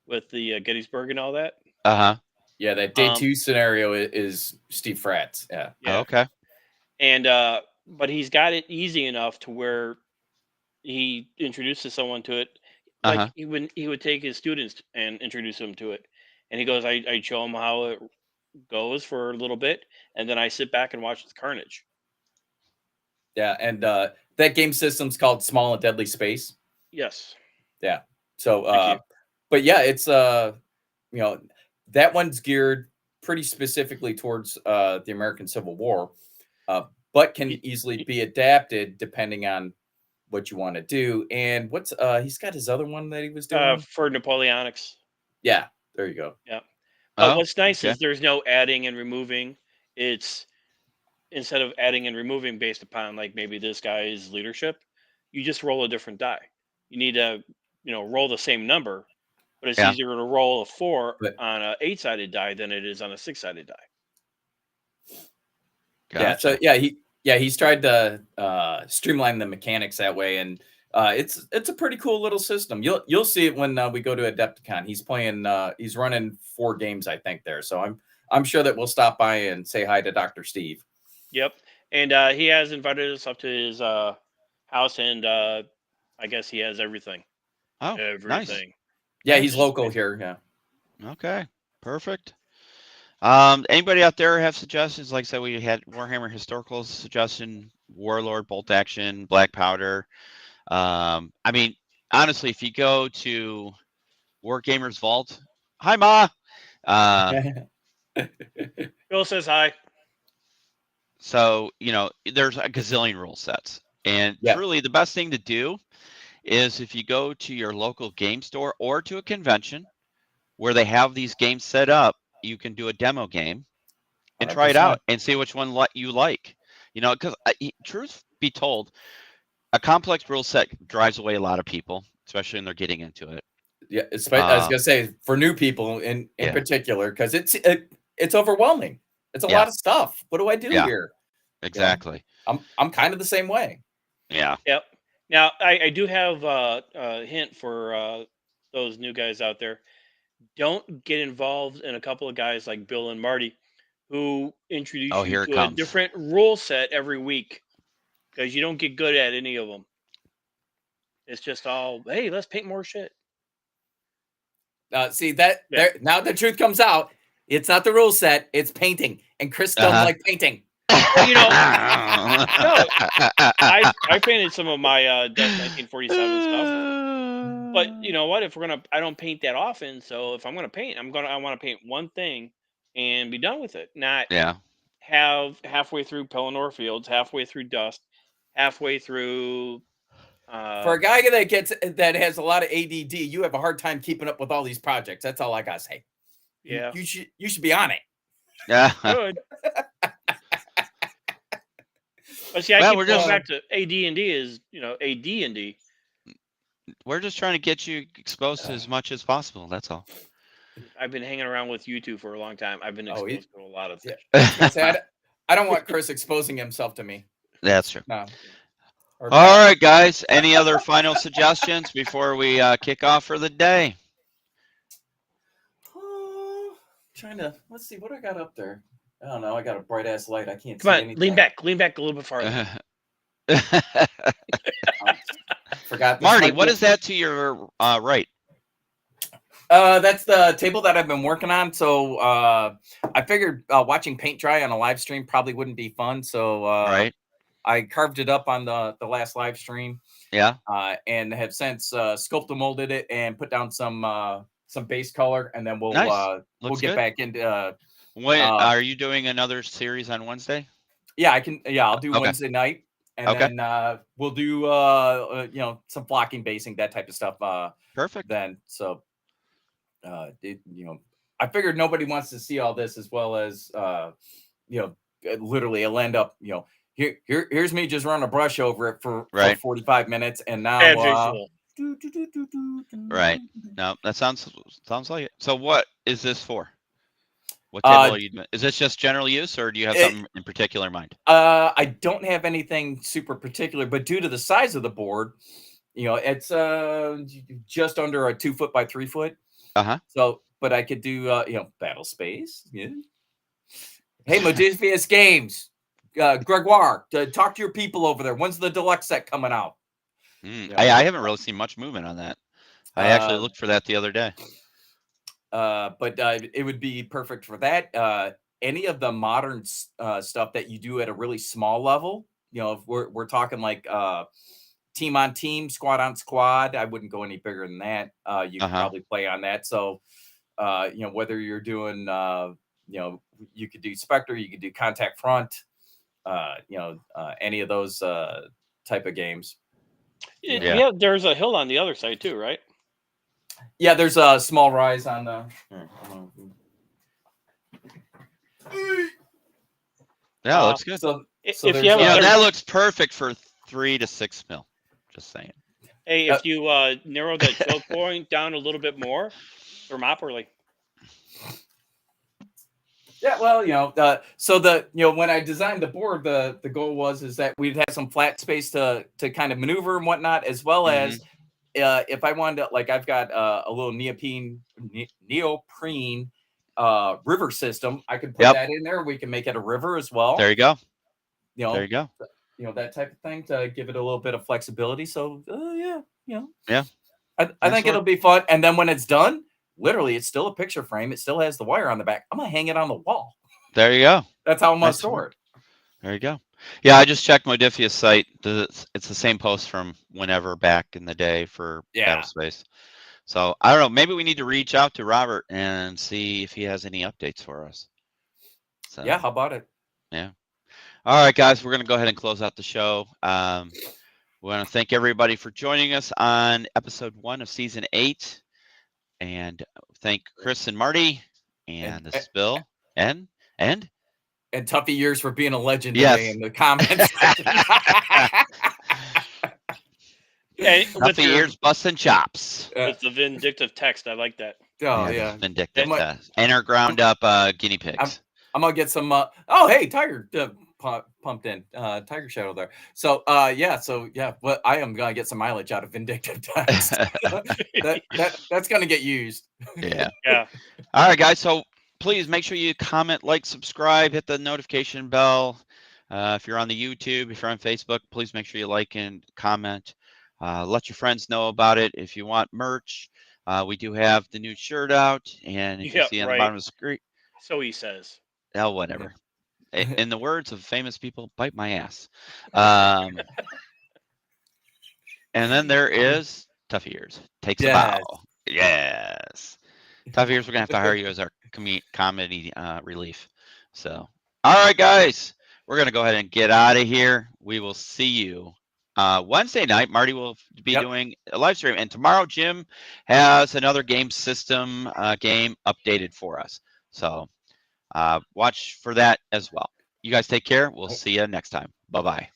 with the Gettysburg and all that. Uh-huh. Yeah, that day 2 scenario is Steve Fratt's. Yeah. Yeah. Okay. And but he's got it easy enough to where he introduces someone to it. Like Uh-huh. he would take his students and introduce them to it. And he goes, I show them how it goes for a little bit, and then I sit back and watch the carnage. Yeah, and that game system's called Small and Deadly Space. Yes. Yeah. So but yeah, it's that one's geared pretty specifically towards the American Civil War, but can easily be adapted depending on what you want to do. And what's he's got his other one that he was doing For Napoleonics. Yeah, there you go. Yeah. But what's nice okay. is there's no adding and removing. It's instead of adding and removing based upon like maybe this guy's leadership, you just roll a different die. You need to, roll the same number, but it's Yeah. easier to roll a 4 on an 8-sided die than it is on a 6-sided die. Gotcha. Yeah, so he's tried to streamline the mechanics that way, and it's a pretty cool little system. You'll see it when we go to Adepticon. He's running 4 games, I think, there. So I'm sure that we'll stop by and say hi to Dr. Steve. Yep, and he has invited us up to his house, and I guess he has everything. Oh, everything. Nice. Yeah, he's local here. Yeah. Okay, perfect. Anybody out there have suggestions? Like I said, we had Warhammer Historical suggestion, Warlord, Bolt Action, Black Powder. I mean, honestly, if you go to Wargamers Vault, hi Ma. Bill says hi. So there's a gazillion rule sets, and truly the best thing to do is if you go to your local game store or to a convention where they have these games set up, you can do a demo game and try it 100%. out and see which one you like. Because truth be told, a complex rule set drives away a lot of people, especially when they're getting into it. Yeah, I was gonna say for new people in particular, because it's overwhelming. It's a lot of stuff. What do I do here? Exactly. I'm kind of the same way. Yeah. Yep. Now I do have a hint for those new guys out there. Don't get involved in a couple of guys like Bill and Marty who introduce you to a different rule set every week, because you don't get good at any of them. It's just all, hey, let's paint more shit. See that now the truth comes out. It's not the rule set, it's painting, and Chris doesn't like painting. Well, no, I painted some of my Death 1947 stuff, but you know what? I don't paint that often. So if I'm gonna paint, I want to paint one thing and be done with it. Not have halfway through Pelennor Fields, halfway through Dust, halfway through. For a guy that has a lot of ADD, you have a hard time keeping up with all these projects. That's all I gotta say. Yeah, you should be on it. Yeah, good. But see, I keep going back to AD&D is AD&D. We're just trying to get you exposed to as much as possible. That's all. I've been hanging around with you two for a long time. I've been exposed to a lot of things. I don't want Chris exposing himself to me. That's true. No. All right, guys. Any other final suggestions before we kick off for the day? Let's see what I got up there. I don't know. I got a bright ass light. I can't see anything. Lean back a little bit farther. Forgot. Marty, what is that to your right? That's the table that I've been working on. So I figured watching paint dry on a live stream probably wouldn't be fun. So right. I carved it up on the last live stream. Yeah. And have since sculpted molded it and put down some base color, and then we'll get back into. When are you doing another series on Wednesday? Yeah, I can. Yeah, I'll do Wednesday night, and then we'll do some flocking, basing, that type of stuff. Perfect. Then I figured nobody wants to see all this, as well as literally it'll end up here's me just running a brush over it for 45 minutes, and now right. No, that sounds like it. So what is this for? What table are you doing? Is this just general use, or do you have something in particular in mind? I don't have anything super particular, but due to the size of the board, it's just under a 2 foot by 3 foot. So, but I could do battle space. Yeah. Hey, Modifius Games, Gregoire, talk to your people over there. When's the deluxe set coming out? I haven't really seen much movement on that. I actually looked for that the other day. But it would be perfect for that. Any of the modern stuff that you do at a really small level, if we're talking like team on team, squad on squad, I wouldn't go any bigger than that. You could probably play on that. So, whether you're doing, you could do Spectre, you could do Contact Front, any of those type of games. Yeah, there's a hill on the other side too, right? Yeah, there's a small rise on the. Yeah, looks good. So that looks perfect for 3 to 6 mil. Just saying. Hey, if you narrow that choke point down a little bit more, thermoperly. Yeah, well, when I designed the board, the goal is that we'd have some flat space to kind of maneuver and whatnot, as well as if I wanted to, like, I've got a little neoprene river system. I could put that in there. We can make it a river as well. There you go. There you go. That type of thing to give it a little bit of flexibility. So, I think it'll be fun. And then when it's done, literally, it's still a picture frame. It still has the wire on the back. I'm gonna hang it on the wall. There you go. That's how I'm gonna Nice store work. it. There you go. Yeah, I just checked Modifia's site. It's the same post from whenever back in the day for Battlespace. So I don't know. Maybe we need to reach out to Robert and see if he has any updates for us. So yeah, how about it? Yeah. All right, guys, we're going to go ahead and close out the show. We want to thank everybody for joining us on episode 1 of season 8, and thank Chris and Marty and this is Bill and Tuffy Years for being a legend Yes. today in the comments. Tuffy Years busting chops. With the vindictive text, I like that. Oh yeah, vindictive. And our ground up guinea pigs. I'm gonna get some. Oh hey, Tiger pumped in. Tiger Shadow there. So but I am gonna get some mileage out of vindictive text. That's gonna get used. Yeah. All right, guys. So please make sure you comment, like, subscribe, hit the notification bell. If you're on the YouTube, if you're on Facebook, please make sure you like and comment. Let your friends know about it. If you want merch, we do have the new shirt out, and if you see on the bottom of the screen. So he says. Oh, whatever. In the words of famous people, bite my ass. And then there is Tuffy Years. Takes a bow. Yes. Tuffy Years, we're going to have to hire you as our comedy relief. So, all right, guys. We're going to go ahead and get out of here. We will see you Wednesday night. Marty will be doing a live stream. And tomorrow, Jim has another game system game updated for us. So watch for that as well. You guys take care. We'll see you next time. Bye-bye.